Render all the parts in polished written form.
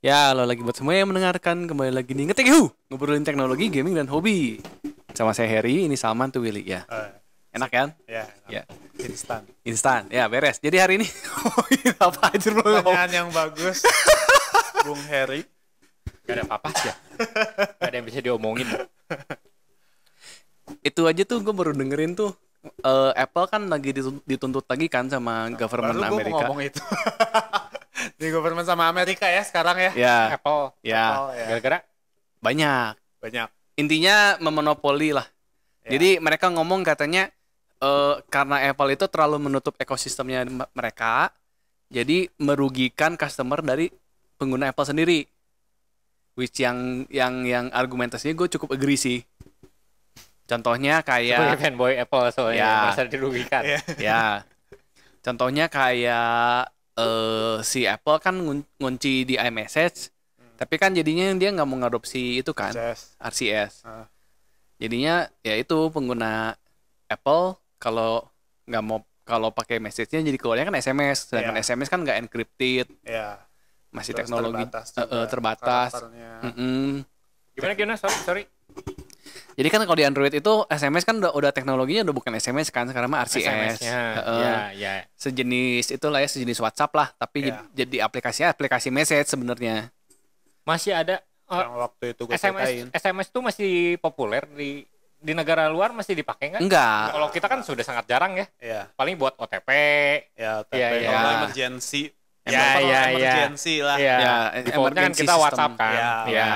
Ya, lo lagi buat semua yang mendengarkan kembali lagi nih Ngetik Hu, ngobrolin teknologi, gaming dan hobi. Sama saya Harry, ini Salman tuh Willy ya. Enak kan? Ya, Ya, instan. instan. Ya, beres. Jadi hari ini ngomongin apa aja lo Pertanyaan yang bagus, Bung Heri. Gak ada apa-apa sih ya. Gak ada yang bisa diomongin. Itu aja tuh gue baru dengerin tuh. Apple kan lagi dituntut lagi kan sama government Baru gue mau Amerika. ngomong itu. Di government sama Amerika ya sekarang ya. Ya, Apple. ya, Apple, ya. Gara-gara banyak. Banyak. Intinya memonopoli lah. Ya. Jadi mereka ngomong katanya karena Apple itu terlalu menutup ekosistemnya mereka, jadi merugikan customer dari pengguna Apple sendiri. Which yang argumentasinya gue cukup agree sih. Contohnya sebagai kayak fanboy Apple soalnya Ya. merasa dirugikan. Iya. ya, contohnya kayak si Apple kan ngunci di iMessage, tapi kan jadinya dia nggak mau ngadopsi itu kan, Yes. RCS. Ah. Jadinya ya itu pengguna Apple kalau pakai message-nya jadi keluarnya kan SMS, sedangkan Iya. SMS kan nggak encrypted, Ya. masih Terus teknologi terbatas juga terbatas. karakternya. Gimana? Sorry. Jadi kan kalau di Android itu SMS kan udah teknologinya udah bukan SMS kan, sekarang mah RCS. SMS-nya. Ya. Sejenis itulah ya, sejenis WhatsApp lah, tapi Iya. jadi aplikasi message sebenarnya. Masih ada Yang waktu itu gue ceritain. SMS tuh masih populer di negara luar, masih dipakai nggak? Enggak. Kalau kita kan sudah sangat jarang ya. Ya. Paling buat OTP. Ya, tapi Iya. kalau emergency. Iya. Emergency lah. Iya. Ya, Defaultnya kan emergency kita system. WhatsApp kan. Iya. Ya.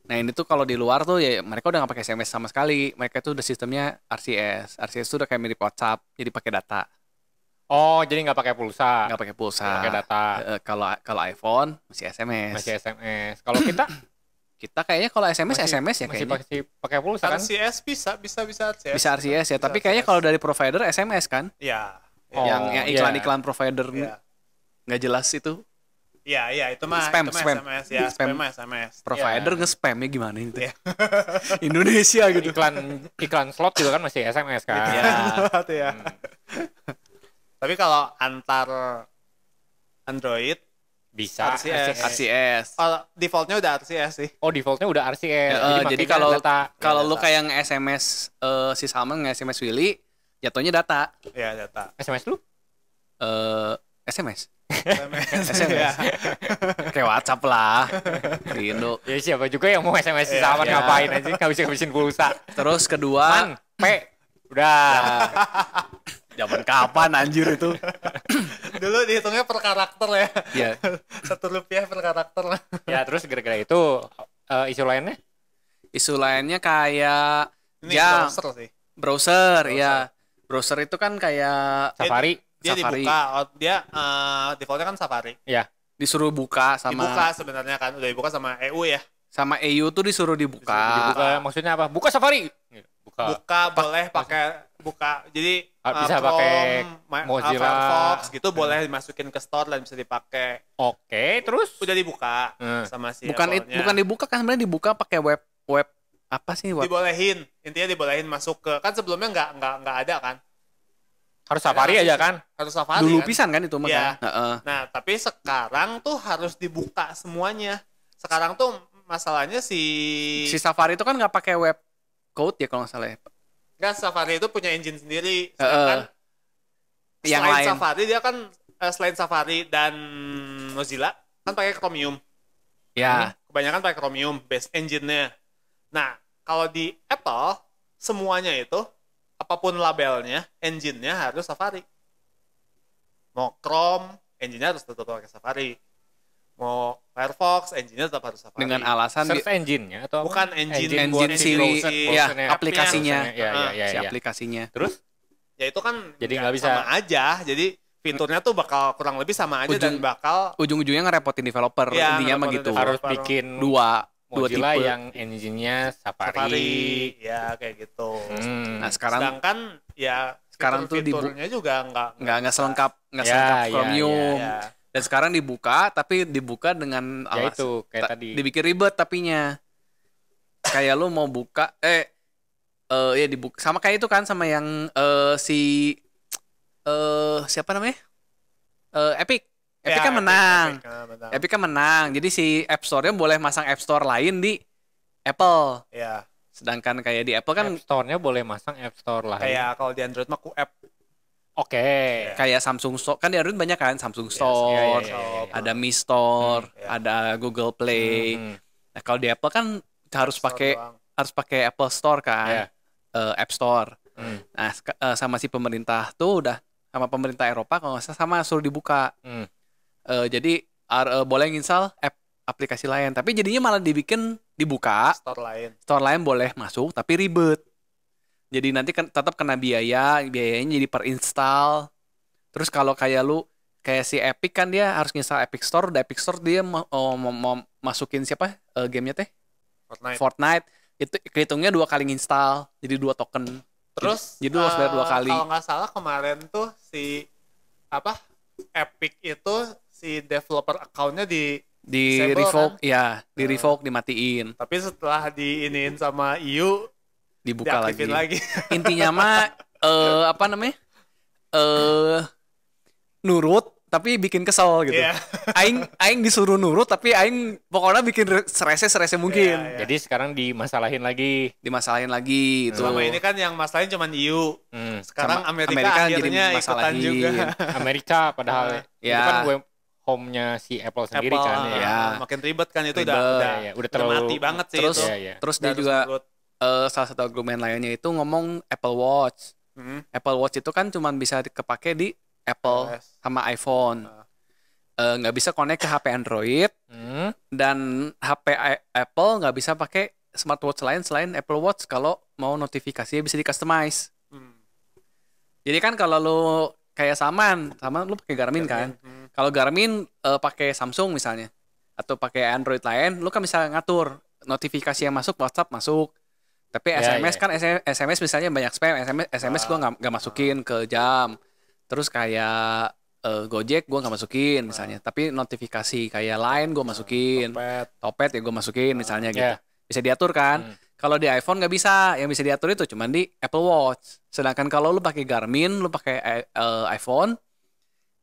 Nah ini tuh kalau di luar tuh ya mereka udah nggak pakai SMS sama sekali. Mereka tuh udah sistemnya RCS. RCS tuh udah kayak mirip WhatsApp, jadi pakai data, Oh, jadi nggak pakai pulsa. nggak pakai pulsa. Pakai data. Kalau iPhone masih SMS. Masih SMS. Kalau kita Kita kayaknya kalau SMS masih- SMS ya masih kayaknya. pakai pulsa kan? RCS bisa RCS. Bisa RCS ya, tapi Bisa kayaknya RCS. kalau dari provider SMS kan, Ya. Oh, yang iya. iklan-iklan provider Ya. nggak jelas itu. Iya, itu mah Spam. SMS ya, Spam. spam SMS. Provider Iya. nge-spamnya gimana itu? Iya. Indonesia gitu. iklan slot juga kan masih SMS kan. Iya. Ya. Tapi kalau antar Android, Bisa. RCS. RCS. defaultnya udah RCS sih. Oh, defaultnya udah RCS. Jadi makanya kalau lu data. kayak nge-SMS si Salman nge-SMS Willy, jatuhnya data. Ya, data. SMS lu? SMS. SMS. SMS. Kayak WhatsApp lah. Di Indo. Ya siapa juga yang mau SMS Iya, sama iya. ngapain aja ngabisin pulsa. Terus kedua, Man, P. Udah. zaman kapan anjir itu? Dulu dihitungnya per karakter ya. Ya, Rp1 per karakter lah. Ya terus gara-gara itu isu lainnya? isu lainnya kayak Ini ya browser sih. browser, ya. Browser itu kan kayak Safari. Dia Safari. dibuka, dia defaultnya kan Safari. Ya. disuruh buka Dibuka sebenarnya kan, udah dibuka sama EU ya. sama EU tuh disuruh dibuka. Dibuka maksudnya apa? Buka Safari. Buka. Buka boleh pakai buka. Jadi Bisa pakai Mozilla. Firefox gitu boleh dimasukin ke store dan bisa dipakai. Oke, terus Udah dibuka Hmm. sama si Bukan Apple-nya. bukan dibuka kan, sebenarnya dibuka pakai web apa sih web? Dibolehin. Intinya dibolehin masuk ke, kan sebelumnya nggak ada kan. harus Safari aja kan? Harus Safari Dulu kan? pisan kan itu mah Iya. kan. Heeh. Nah, tapi sekarang tuh harus dibuka semuanya. Sekarang tuh masalahnya Si Safari itu kan nggak pakai web code ya kalau nggak salah ya. nggak, Safari itu punya engine sendiri. Sedangkan Yang selain lain. Safari dia kan selain Safari dan Mozilla kan pakai Chromium. Ya, Kebanyakan pakai Chromium base engine-nya. Nah, kalau di Apple semuanya itu apapun labelnya, engine-nya harus Safari. Mau Chrome, engine-nya harus tetap pakai Safari. Mau Firefox, engine-nya tetap harus Safari. dengan alasan Search engine-nya atau apa? Bukan engine engine buat si browser, ya browsernya. aplikasinya. Ya. Si aplikasinya. Terus Ya itu kan Jadi nggak nggak bisa. sama aja. Jadi fiturnya tuh bakal kurang lebih sama aja dan bakal Ujung-ujungnya ngerepotin developer, Iya, intinya mah ngerepotin gitu. developer. harus bikin Dua Mozilla tipe. yang engine-nya Safari. Safari, ya kayak gitu. Nah, sekarang Sedangkan ya sekarang tuh fiturnya juga nggak selengkap Ya, selengkap ya, Chromium. ya. Dan sekarang dibuka, tapi dibuka dengan Ya itu kayak tadi. dibikin ribet tapinya. Kayak lu mau buka ya dibuka sama kayak itu kan, sama yang si siapa namanya? Epic Epic Ya, kan menang. menang. Epic kan menang. Jadi si App Store-nya boleh masang App Store lain di Apple. Ya, Sedangkan kayak di Apple kan App Store-nya boleh masang App Store lain. kayak kalau di Android mah QApp. Oke. kayak Samsung Store. Kan di Android banyak kan, Samsung Yes, Store, iya. ada Mi Store, ya. ada Google Play. Hmm. Nah, kalau di Apple kan harus Store pakai doang. Apple Store kan, Iya. App Store. Hmm. Nah, sama si pemerintah tuh udah sama pemerintah Eropa kalau nggak salah sama suruh dibuka. Hmm. Jadi boleh nginstal aplikasi lain, tapi jadinya malah dibuka. Store lain Boleh masuk tapi ribet. Jadi nanti kan tetap kena biayanya jadi per install. Terus kalau kayak si Epic kan dia harus nginstal Epic Store, udah Epic Store dia mau masukin siapa gamenya teh? Fortnite. Itu kehitungnya 2 kali nginstal, jadi 2 token. Terus jadi lu harus bayar 2 kali. Kalau nggak salah kemarin tuh si Epic itu si developer account-nya Di disable, revoke, kan? ya, di revoke, dimatiin, Tapi setelah diiniin sama EU dibuka diaktifin lagi. Intinya mah nurut tapi bikin kesel gitu. Iya. Aing disuruh nurut tapi aing pokoknya bikin serese mungkin. Iya. Jadi sekarang dimasalahin lagi. Dimasalahin lagi itu. Selama ini kan yang masalahin cuma EU. Sekarang Sama Amerika akhirnya jadi ikutan masalahin. juga. Amerika padahal itu Ya. kan web home-nya si Apple sendiri Apple, kan. ya. makin ribet kan itu Ribet. Udah terlalu mati banget sih Terus itu. Iya. terus Udah dia harus juga nurut. salah satu argumen lainnya itu ngomong Apple Watch. Apple Watch itu kan cuma bisa kepake di Apple iOS. sama iPhone. Nggak bisa connect ke HP Android dan HP Apple nggak bisa pakai smartwatch lain selain Apple Watch kalau mau notifikasinya bisa di customize. Jadi kan kalau lu kayak Saman lu pakai Garmin kan. Kalau Garmin pakai Samsung misalnya atau pakai Android lain, lu kan bisa ngatur notifikasi yang masuk, WhatsApp masuk. Tapi SMS kan SMS misalnya banyak spam, SMS gua nggak masukin ke jam. Terus kayak Gojek gue nggak masukin misalnya, tapi notifikasi kayak Line gue masukin, Topet ya gue masukin misalnya gitu, bisa diatur kan. Kalau di iPhone nggak bisa, yang bisa diatur itu cuma di Apple Watch. Sedangkan kalau lu pakai Garmin, lu pakai iPhone,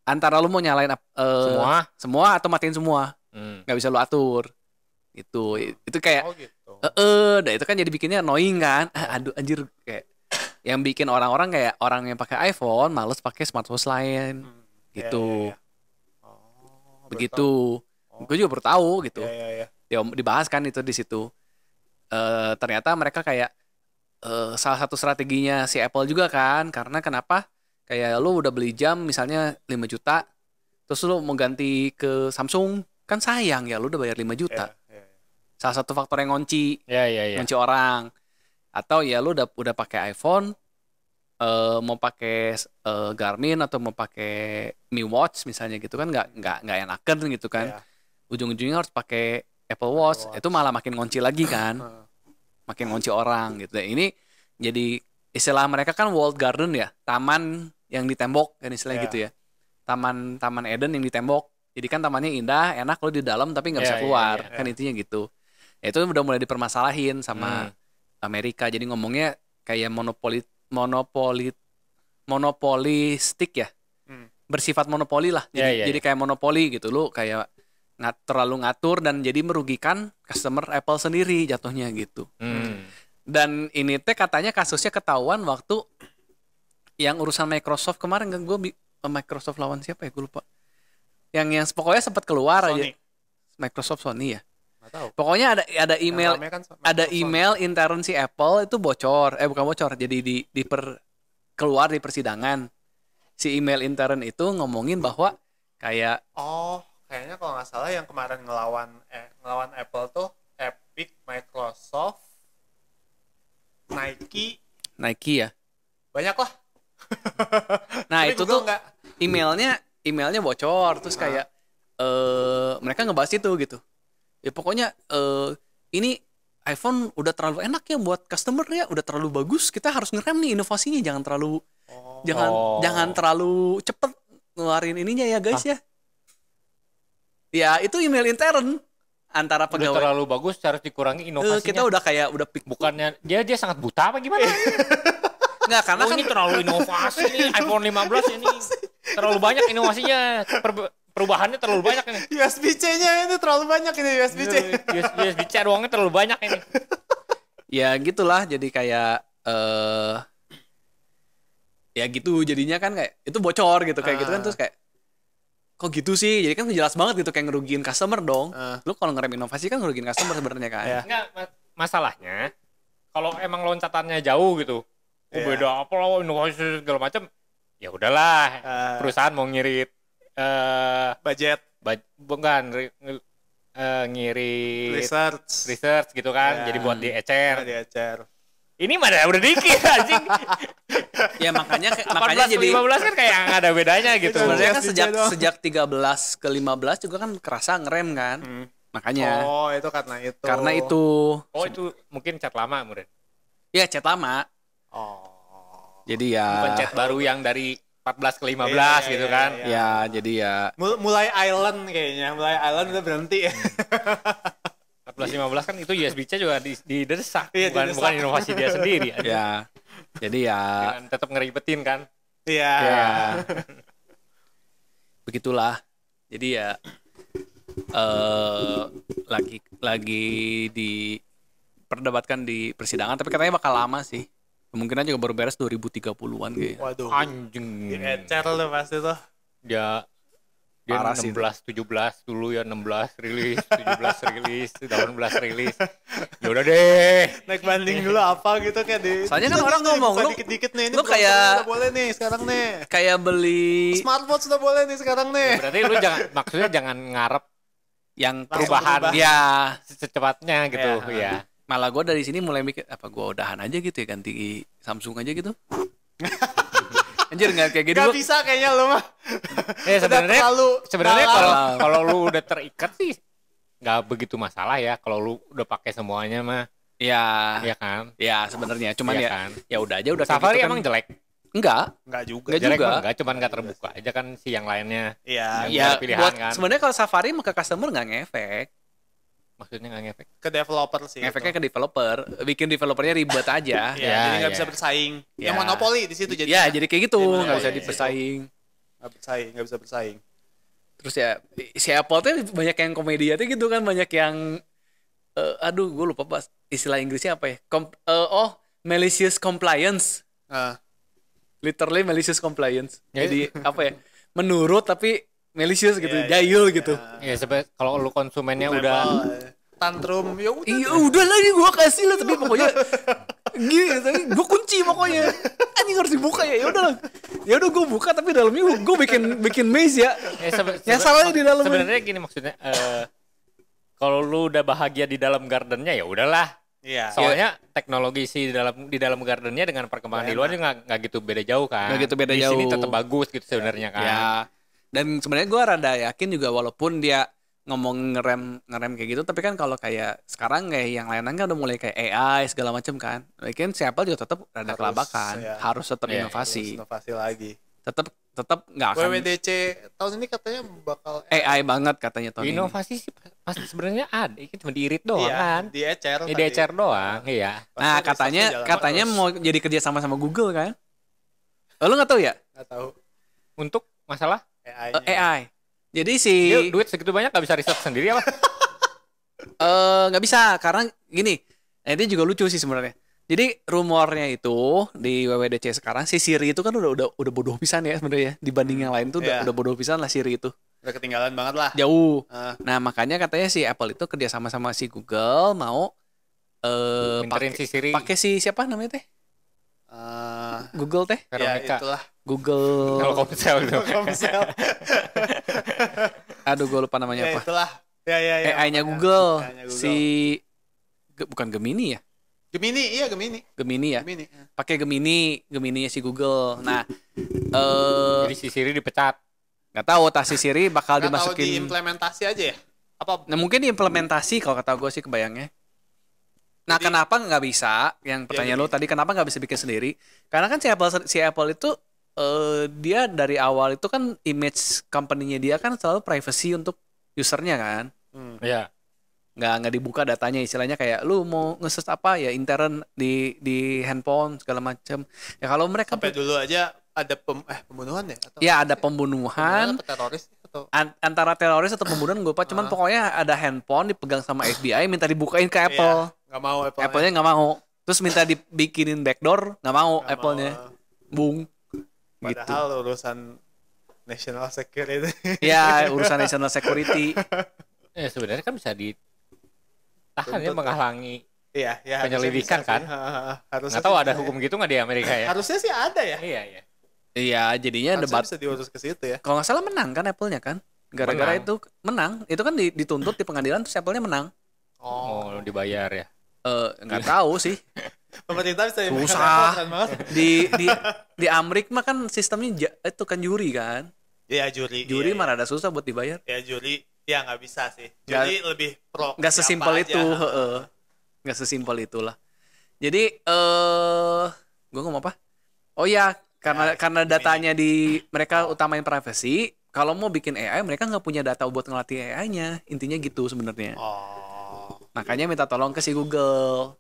antara lu mau nyalain semua atau matiin semua, nggak bisa lu atur. Itu kayak, gitu. itu kan jadi bikinnya annoying kan. Aduh anjir, kayak yang bikin orang-orang kayak orang yang pakai iPhone males pakai smartwatch lain. Gitu. Iya. Begitu. Gue juga baru tahu gitu. Iya. Dibahas kan itu di situ. Ternyata mereka kayak salah satu strateginya si Apple juga kan, karena kenapa? Kayak lu udah beli jam misalnya 5 juta, terus lu mau ganti ke Samsung, kan sayang ya lu udah bayar 5 juta. Iya. Salah satu faktor yang ngunci Iya. orang. Atau ya lu udah pakai iPhone, mau pakai Garmin atau mau pakai Mi Watch misalnya gitu kan nggak enakan gitu kan. Iya. Ujung-ujungnya harus pakai Apple Watch. Itu malah makin ngunci lagi kan. Makin ngunci orang gitu. Ini jadi istilah mereka kan walled garden ya, taman yang di tembok kan istilahnya gitu ya. Taman Eden yang di tembok. Jadi kan tamannya indah, enak lo di dalam tapi nggak bisa keluar. Kan intinya gitu. Ya, itu udah mulai dipermasalahin sama Amerika. Jadi ngomongnya kayak monopolistik ya, bersifat monopoli lah. Jadi kayak monopoli gitu, lu kayak terlalu ngatur dan jadi merugikan customer Apple sendiri jatuhnya gitu. Dan ini teh katanya kasusnya ketahuan waktu yang urusan Microsoft kemarin kan, Microsoft lawan siapa ya, gue lupa. Yang pokoknya sempat keluar Sony. aja. Microsoft Sony ya. Nggak tahu. Pokoknya ada email Yang rame kan ada Microsoft email intern si Apple itu bocor, bukan bocor, jadi keluar di persidangan. Si email intern itu ngomongin bahwa kayak kayaknya kalau nggak salah yang kemarin ngelawan Apple tuh Epic, Microsoft, Nike ya. banyak lah. Nah, Tapi itu Google tuh nggak. emailnya bocor, terus kayak mereka ngebahas itu gitu. Ya pokoknya ini iPhone udah terlalu enak ya buat customer ya, udah terlalu bagus. Kita harus ngerem nih inovasinya, jangan terlalu cepet ngeluarin ininya ya guys ya. Ya itu email intern antara Udah pegawai. terlalu bagus, harus dikurangi inovasinya. Kita udah bukannya dia sangat buta apa gimana? Nggak, karena kan ini terlalu inovasi nih, iPhone 15 ini terlalu banyak inovasinya. perubahannya terlalu banyak ini. USB-C-nya ini terlalu banyak ini USB-C. USB-C doangnya terlalu banyak ini. Ya gitulah, jadi kayak ya gitu jadinya kan kayak itu bocor gitu kayak gitu kan, terus kayak kok gitu sih, jadi kan jelas banget gitu kayak ngerugiin customer dong. Lu kalau ngerem inovasi kan ngerugiin customer sebenarnya kan. Enggak, masalahnya kalau emang loncatannya jauh gitu, beda apa lah inovasi segala macam, ya udahlah, perusahaan mau ngirit Budget, bukan ngirit research gitu kan, jadi buat diecer. Ini mah udah dikit anjing. Ya makanya 14 jadi 15 kan kayak nggak ada bedanya gitu. sebenarnya kan sejak 13 ke 15 juga kan kerasa ngerem kan. Makanya. Oh, itu karena itu. Karena itu. Oh, itu mungkin cat lama kemudian. Ya, cat lama. Oh. Jadi ya Bukan cat baru yang dari 14 ke 15 gitu kan. Ya, jadi ya Mulai Island kayaknya. Mulai Island udah berhenti. 14-15 kan itu USB-C juga didesak, Iya, bukan inovasi dia sendiri. ya. Jadi ya Dengan tetap ngeribetin kan. Iya. ya begitulah. Jadi ya lagi diperdebatkan di persidangan, tapi katanya bakal lama sih. Kemungkinan juga baru beres 2030-an kayaknya. Waduh. Anjing. Ecer lu pasti tuh. Dia Parah sih 16 17 dulu ya, 16 rilis, 17 rilis, 18 rilis. Ya udah deh. Naik banding dulu apa gitu kayak di. Soalnya kan orang ngomong, buka lu- dikit-dikit nih. Ini lu kayak- udah boleh nih sekarang nih. Kayak beli Smartwatch udah boleh nih sekarang nih. Berarti lu maksudnya jangan ngarep yang Langsung perubahan berubah. ya, secepatnya gitu ya. malah gue dari sini mulai mikir apa gue udahan aja gitu ya, ganti Samsung aja gitu. Anjir nggak kayak gitu. Gak bisa kayaknya lu mah. Sebenarnya terlalu dalam. kalau lu udah terikat sih nggak begitu masalah ya, kalau lu udah pakai semuanya mah. Ya, Iya kan? ya sebenarnya cuman Iya ya kan? ya udah aja udah kayak Safari gitu emang kan. jelek. Enggak Enggak Jelek juga. mah enggak, cuman nggak terbuka aja kan si yang lainnya. Iya. Yang Ya ada pilihan buat kan. sebenarnya kalau Safari mah ke customer nggak ngefek. Maksudnya nggak ngefek. Ke developer sih. Ngefeknya itu. ke developer, bikin developernya ribet aja. Iya, Ya, jadi nggak ya. bisa bersaing. Ya. Yang monopoli di situ jadi. Ya, jadi kayak gitu, Iya, nggak bisa iya, iya. dipersaing. Nggak bisa bersaing. Terus ya si Apple tuh banyak yang komedi tuh gitu kan, banyak yang aduh gue lupa pas istilah Inggrisnya apa ya, malicious compliance, Ah. literally malicious compliance. Ya. Jadi apa ya, menurut tapi malicious gitu, Iya, iya, jahil gitu. Ya sebenarnya kalau lu konsumennya Label, udah tantrum ya udah. Iya udah lah, ini gue kasih lah, tapi pokoknya gini, tapi gue kunci pokoknya. Anjing harus dibuka ya, udah gue buka tapi dalamnya gue bikin maze ya. Yang salahnya di dalamnya. Sebenarnya gini maksudnya, kalau lu udah bahagia di dalam gardennya ya udahlah. Iya. Soalnya teknologi sih di dalam gardennya dengan perkembangan di luar juga nggak gitu beda jauh kan. Nggak gitu beda di sini jauh. tetap bagus gitu sebenarnya kan. Ya, dan sebenarnya gue rada yakin juga walaupun dia ngomong ngerem kayak gitu, tapi kan kalau kayak sekarang kayak yang lain kan udah mulai kayak AI segala macam kan, mungkin si Apple juga tetap rada kelabakan, ya. harus tetap Iya, inovasi, Inovasi lagi. tetap nggak akan WWDC tahun ini katanya bakal AI banget katanya tahun ini. Inovasi sih pasti sebenarnya ada, itu cuma diirit doang kan. di ecer. Di ecer doang, iya. Nah katanya mau jadi kerja sama Google kan? Lo nggak tahu ya? Nggak tahu. Untuk masalah AI. Jadi si dia duit segitu banyak nggak bisa riset sendiri apa? nggak bisa karena gini. Nah, ini juga lucu sih sebenarnya. Jadi rumornya itu di WWDC sekarang si Siri itu kan udah bodoh pisan ya sebenarnya dibanding yang lain tuh Iya. udah bodoh pisan lah Siri itu. Udah ketinggalan banget lah. Jauh. Ah. Nah, makanya katanya si Apple itu kerja sama si Google mau Minterin si Siri. pakai si siapa namanya teh? Google teh? Ya Veronica. itulah. Google. Telkomsel gitu. Telkomsel. Aduh, gue lupa namanya Ya apa. itulah. Ya. AI-nya makanya. Google. AI-nya Google. Bukan Gemini ya? Gemini, iya Gemini. Gemini ya. Gemini. Pakai Gemininya si Google. Nah, Jadi si Siri dipecat. nggak tahu tas si Siri bakal Nggak tahu dimasukin. diimplementasi aja ya? Apa? Nah, mungkin diimplementasi kalau kata gue sih kebayangnya. Nah, Jadi- kenapa nggak bisa? Yang pertanyaan lo tadi kenapa nggak bisa bikin sendiri? Karena kan si Apple itu dia dari awal itu kan image company-nya dia kan selalu privacy untuk usernya kan. Iya. Nggak dibuka datanya, istilahnya kayak lu mau nge-search apa ya intern di handphone segala macam. Ya kalau mereka Sampai dulu aja ada pembunuhan ya? Atau ya ada pembunuhan, apa teroris? atau Antara teroris atau pembunuhan gue lupa, cuman pokoknya ada handphone dipegang sama FBI minta dibukain ke Apple. nggak mau Apple. Apple-nya nggak mau. Terus minta dibikinin backdoor, nggak mau Nggak Apple-nya. Bung. Gitu. Padahal urusan national security. Ya, urusan national security. Sebenarnya kan bisa ditahan ya, Tuntut. menghalangi Iya, ya. penyelidikan harusnya kan. bisa sih. Harusnya Nggak tahu sih ada bisa hukum gitu nggak di Amerika ya. ya? Harusnya sih ada ya. Iya, iya. Iya, jadinya Harusnya debat. bisa diurus ke situ ya. Kalau nggak salah menang kan Apple-nya kan? Gara-gara Menang. itu menang. Itu kan dituntut di pengadilan terus Apple-nya menang. Mau dibayar ya. Nggak tahu sih. Pemerintah bisa dimakan Susah. Apple, keren banget. Di Amerika mah kan sistemnya itu kan juri kan. Iya, juri. Juri iya, mah rada susah buat dibayar. Ya juri, ya nggak bisa sih. Juri lebih pro. Nggak siapa sesimpel aja. itu, nggak sesimpel itulah. Jadi gue ngomong apa? Oh ya, karena datanya mereka utamain privacy. Kalau mau bikin AI, mereka nggak punya data buat ngelatih AI-nya. Intinya gitu sebenarnya. Oh. Makanya minta tolong ke si Google.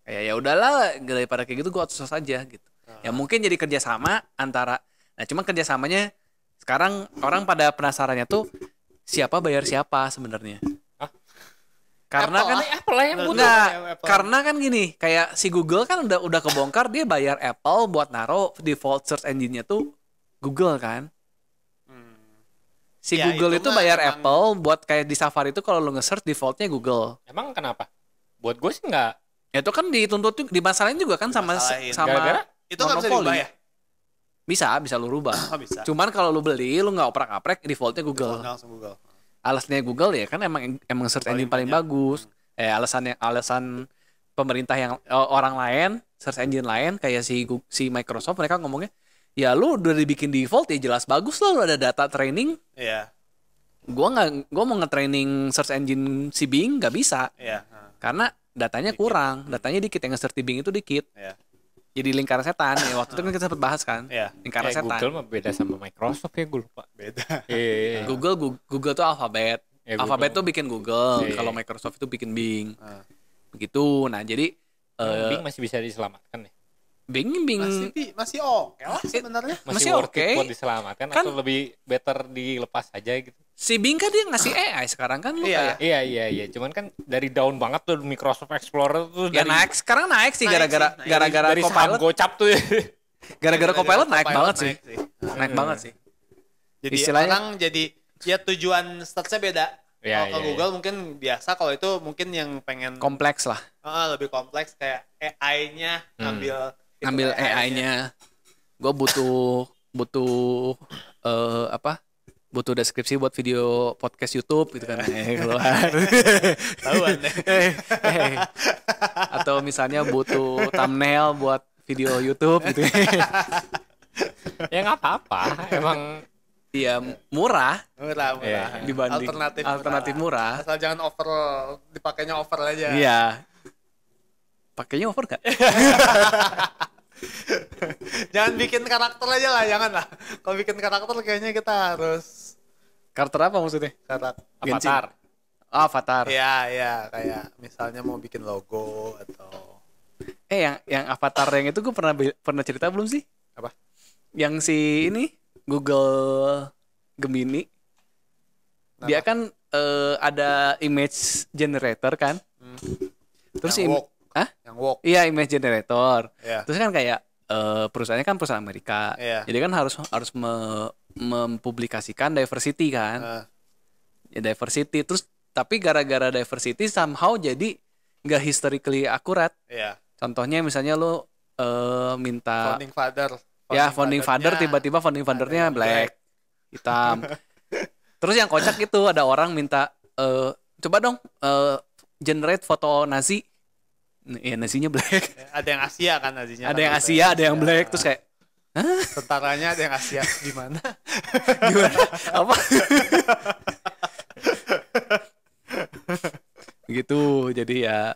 Kayak ya udahlah, daripada kayak gitu gue outsource aja gitu. Ya mungkin jadi kerjasama antara. Nah cuma kerjasamanya sekarang orang pada penasarannya tuh siapa bayar siapa sebenarnya. Hah? Karena Apple kan Apple lah yang butuh. enggak, Apple. karena kan gini, kayak si Google kan udah kebongkar dia bayar Apple buat naro default search engine-nya tuh Google kan. Si Ya, Google itu itu mah bayar emang- Apple buat kayak di Safari itu kalau lu nge-search defaultnya Google. Emang kenapa? Buat gue sih nggak. Ya itu kan dituntut juga, dimasalahin juga kan sama Dimasalahin. Gara-gara? Itu nggak bisa monopoli. diubah ya? Bisa lu rubah. Oh, bisa. Cuman kalau lu beli, lu nggak oprak-aprek defaultnya Google. Langsung Google. Alasannya Google ya kan emang search engine paling banyak. bagus. Alasan pemerintah yang orang lain, search engine lain kayak si Microsoft mereka ngomongnya, ya lu udah dibikin default ya jelas bagus lah, lu ada data training. Iya, Gua mau nge-training search engine si Bing nggak bisa iya. karena datanya kurang, datanya dikit, yang nge-search di Bing itu dikit. Iya. Jadi lingkaran setan ya, waktu itu kan kita sempat bahas kan. Iya. Lingkaran Kayak setan. Google mah beda sama Microsoft ya, gue lupa. Beda. Iya. Google tuh Alphabet. Ya, Alphabet Google. tuh bikin Google, Iya, iya. kalau Microsoft itu bikin Bing. Ah. Begitu. Nah, jadi Bing masih bisa diselamatkan ya? Bing Masih oke lah sebenarnya. Masih worth it oke. buat diselamatkan Kan- atau lebih better dilepas aja gitu? si Bing kan dia ngasih AI sekarang kan lu Iya. kayak Iya. Cuman kan dari down banget tuh Microsoft Explorer tuh ya dari sekarang naik sih Naik gara-gara sih, naik. gara-gara dari saham Copilot. gocap tuh ya. Gara-gara Copilot naik Copilot banget sih. Naik banget sih. Jadi Istilahnya- orang jadi ya tujuan search-nya beda. Iya, Kalau ke iya, Google mungkin biasa, kalau itu mungkin yang pengen Kompleks lah. lebih kompleks kayak AI-nya ngambil Ngambil AI-nya. Gue butuh butuh deskripsi buat video podcast YouTube gitu kan. Keluar. Tahuan deh. Atau misalnya butuh thumbnail buat video YouTube gitu. Ya nggak apa-apa. Emang Iya, murah Murah. Iya. dibanding alternatif murah. Asal jangan over, dipakainya over aja. Iya. Pakainya over gak? Jangan bikin karakter aja lah, jangan lah. Kalau bikin karakter kayaknya kita harus Karakter apa maksudnya? karakter. Genshin. Avatar. Avatar. Iya, kayak misalnya mau bikin logo atau Yang Avatar yang itu gue pernah cerita belum sih? apa? Yang si ini Google Gemini. Dia kan ada image generator kan? Terus yang woke. Hah? Yang woke. Iya, image generator. Iya. Terus kan kayak perusahaannya kan perusahaan Amerika. Iya. Jadi kan harus mempublikasikan diversity kan. Ya diversity. Terus tapi gara-gara diversity somehow jadi nggak historically akurat. Iya. Contohnya misalnya lu minta Founding father. founding father tiba-tiba founding fathernya ada yang black, hitam. Terus yang kocak itu ada orang minta coba dong generate foto Nazi. Ya Nazinya black. Ada yang Asia kan Nazinya. Ada yang Asia, ada yang black. Terus kayak tentaranya ada yang Asia gimana? gimana? Apa? Gitu. Jadi ya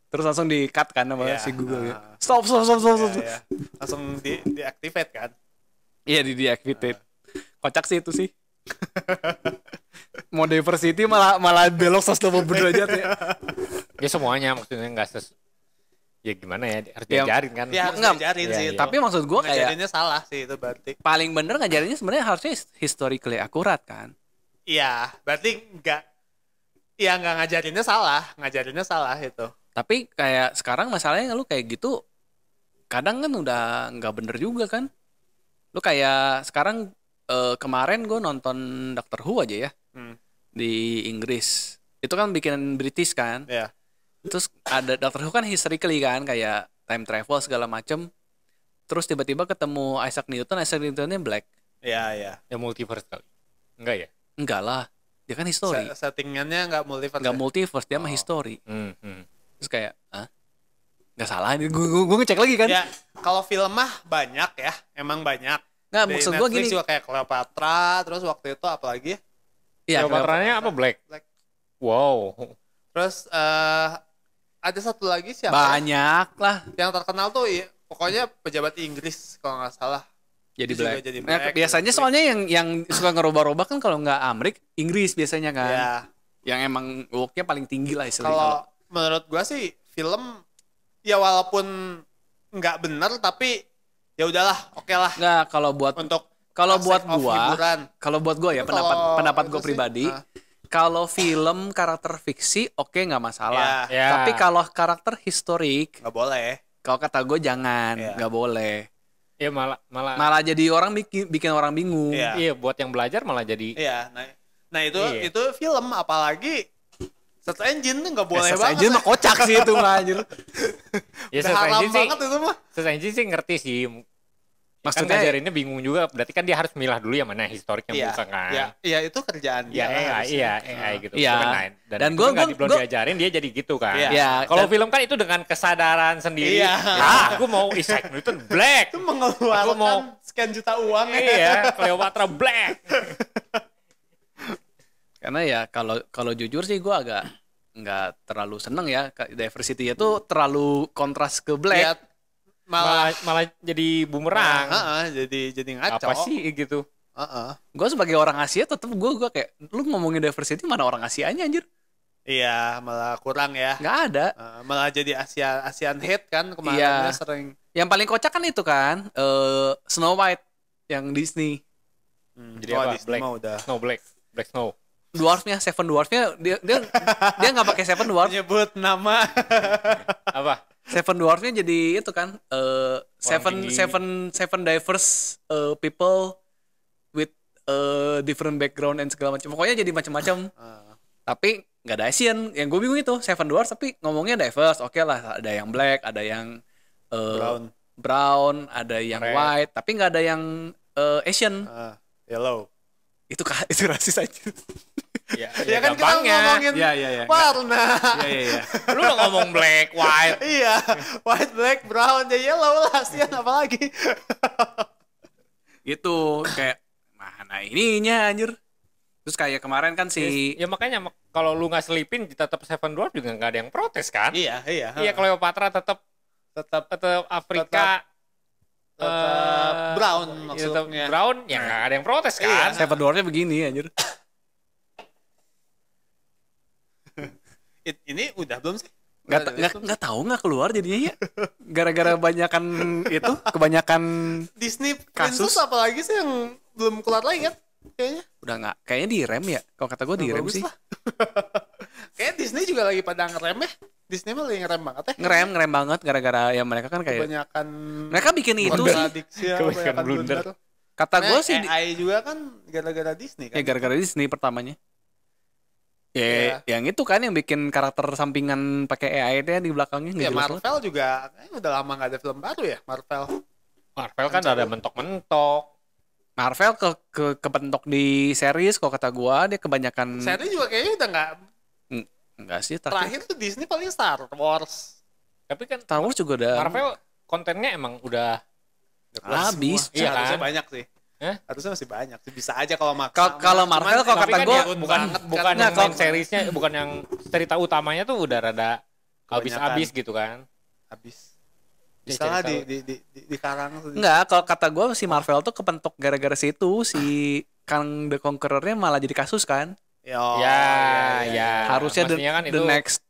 terus langsung di-cut kan sama Iya. si Google ya. Ah. Stop. Iya. Langsung diactivate kan? Iya di deactivate. Kocak sih itu sih. Mau diversity malah belok 180 derajat ya. Ya semuanya maksudnya nggak ya gimana ya, harus Ya, diajarin kan. Dia harus Enggak, ngajarin iya, sih iya. itu. Tapi maksud gue kayak ngajarinnya salah sih itu berarti. paling bener ngajarinnya sebenarnya harusnya historically akurat kan. Iya, berarti nggak ngajarinnya salah itu. Tapi kayak sekarang masalahnya lu kayak gitu kadang kan udah nggak bener juga kan. Lu kayak sekarang kemarin gue nonton Doctor Who aja ya di Inggris. Itu kan bikinan British kan. Iya. Terus ada Doctor Who kan historically kan kayak time travel segala macem. Terus tiba-tiba ketemu Isaac Newtonnya black. Iya. Ya multiverse kali. Enggak ya? Enggak lah, dia kan history. Settingannya nggak multiverse. Nggak ya? multiverse, dia mah history. Hmm. Terus kayak, nggak salah ini. Gue ngecek lagi kan. Ya, kalau film mah banyak ya, emang banyak. Nggak, Di maksud gue Netflix gini. juga kayak Cleopatra, terus waktu itu apalagi? Iya, Cleopatra-nya apa Black? Black. Wow. Terus ada satu lagi siapa? banyak lah. Yang terkenal tuh pokoknya pejabat Inggris kalau nggak salah. Jadi Dia juga black. jadi Nah, black, biasanya jadi soalnya yang suka ngerubah-rubah kan kalau nggak Amrik, Inggris biasanya kan. Ya, Yang emang woke-nya paling tinggi lah istilahnya. kalau menurut gua sih film ya walaupun nggak bener tapi ya udahlah, oke lah Nggak, kalau buat untuk buat aspek of gua, hiburan. kalau buat gua ya Itu pendapat itu gua sih, pribadi, kalau film karakter fiksi oke nggak masalah. Ya. Tapi kalau karakter historik, nggak boleh. kalau kata gue jangan, Iya. nggak boleh. Ya malah Malah jadi orang bikin orang bingung. Iya. iya buat yang belajar malah jadi Iya, nah itu Iya. itu film apalagi search engine tuh nggak boleh Search banget. engine mah kocak sih itu mah anjir. ya Udah haram banget itu mah. search engine sih ngerti sih. Maksudnya Kan ngajarinnya bingung juga. Berarti kan dia harus milah dulu yang mana historik yang bukan kan. Iya, itu kerjaan dia. Ya lah harusnya. AI gitu. Iya. Bukan. Dan itu gua- kan nggak gua- belum gua- diajarin dia jadi gitu kan. Iya. ya Kalau dan- film kan itu dengan kesadaran sendiri. Iya. Aku mau Isaac Newton black. Itu mengeluarkan Aku mau- sekian juta uang ya. Iya, Cleopatra black. karena ya kalau jujur sih gue agak nggak terlalu seneng ya diversity itu terlalu kontras ke black. Lihat malah Malah jadi bumerang. jadi ngaco. Apa sih gitu? Gue sebagai orang Asia tetap gue kayak lu ngomongin diversity mana orang Asianya anjir, Iya, malah kurang ya. nggak ada. Malah jadi Asian hate kan Iya. kemarinnya sering. Yang paling kocak kan itu kan Snow White yang Disney. Jadi Oh, apa? Disney Black. mah udah Snow black. Black snow. Seven Dwarfnya dia nggak pakai Seven Dwarf. nyebut nama. Apa? Seven Dwarfnya jadi itu kan tinggi. seven diverse people with different background and segala macam. Pokoknya jadi macam-macam. Tapi nggak ada Asian. Yang gue bingung itu Seven Dwarfs tapi ngomongnya diverse. Oke lah, ada yang black, ada yang brown, ada yang Red. white, tapi nggak ada yang Asian. Yellow. Itu rasis aja. Ya, Ya kan kita gampangnya. ngomongin Iya. warna. Iya. Lu udah ngomong black, white. Iya, white, black, brown, ya yellow lah, Asian apalagi. Itu kayak mana ininya anjir. Terus kayak kemarin kan si Ya makanya kalau lu nggak selipin tetap Seven Dwarf juga nggak ada yang protes kan? Iya. Iya, Cleopatra tetap Afrika brown tetap maksudnya. brown ya nggak ada yang protes kan? Seven Dwarfnya begini anjir. Ini udah belum sih? Nggak tahu nggak keluar jadinya ya. Gara-gara kebanyakan Disney Kasus. Princess apalagi sih yang belum keluar lagi kan? Kayaknya. udah nggak, kayaknya di rem ya. Kalau kata gue di rem Bagus sih. lah. Kayaknya Disney juga lagi pada ngerem ya. Disney mah lagi ngerem banget ya. Ngerem banget gara-gara ya mereka kan kayak Kebanyakan mereka bikin itu sih. kontradiksi ya, Kebanyakan kebanyakan blunder. blunder. Kata gue Karena sih AI juga kan gara-gara Disney kan. ya gara-gara Disney pertamanya. Ya, Iya. yang itu kan yang bikin karakter sampingan pakai AI dia di belakangnya nggak Ya jelas Marvel banget. juga kayaknya udah lama nggak ada film baru ya Marvel. Marvel kan ada mentok-mentok. Marvel kebentok di series kalau kata gua dia kebanyakan Seri juga kayaknya udah nggak. enggak sih Terakhir tuh Disney paling Star Wars. Tapi kan Star Wars juga udah Marvel kontennya emang udah Keluar habis. semua. Iya Harusnya kan? banyak sih. Hah? Harusnya masih banyak sih. Bisa aja kalau maksa. Kalau Marvel kalau tapi kata kan gua ya bukan banget bukan kan. yang Nah, main seriesnya, bukan yang cerita utamanya tuh udah rada habis-habis gitu kan. habis. Ya, Bisa lah cari di karang. enggak, kalau kata gua si Marvel tuh kebentok gara-gara situ si Kang the Conqueror-nya malah jadi kasus kan. Ya. Harusnya mestinya kan the itu next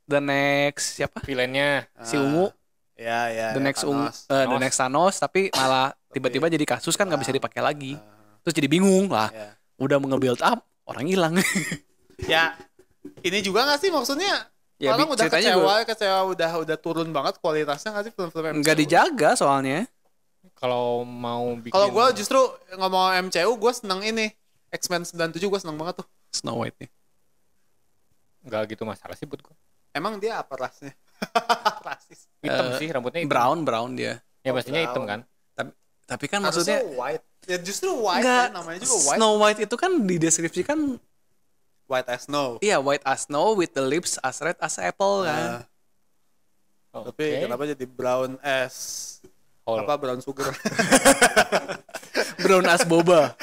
siapa? villainnya. Si Ungu, Ya. the next Ungu, Thanos. the next Thanos tapi malah tiba-tiba jadi kasus kan nggak bisa dipakai lagi. Terus jadi bingung lah. Ya. Udah nge-build up orang hilang. Ya, ini juga nggak sih maksudnya? Ya, Orang udah ceritanya kecewa, udah turun banget kualitasnya nggak sih film-film MCU? nggak dijaga soalnya. Kalau mau bikin Kalau gue justru ngomong MCU, gue seneng ini. X-Men 97 gue seneng banget tuh. Snow White nih. nggak gitu masalah sih buat gue. Emang dia apa rasnya? Rasis. Hitam sih rambutnya hitam. Brown dia. Ya pastinya brown. hitam kan. Tapi kan Harusnya maksudnya white. Ya justru white enggak, ya, namanya juga white. Snow White itu kan dideskripsikan White as snow. iya white as snow with the lips as red as apple kan. Tapi kenapa jadi brown as Hole. apa brown sugar? Brown as boba.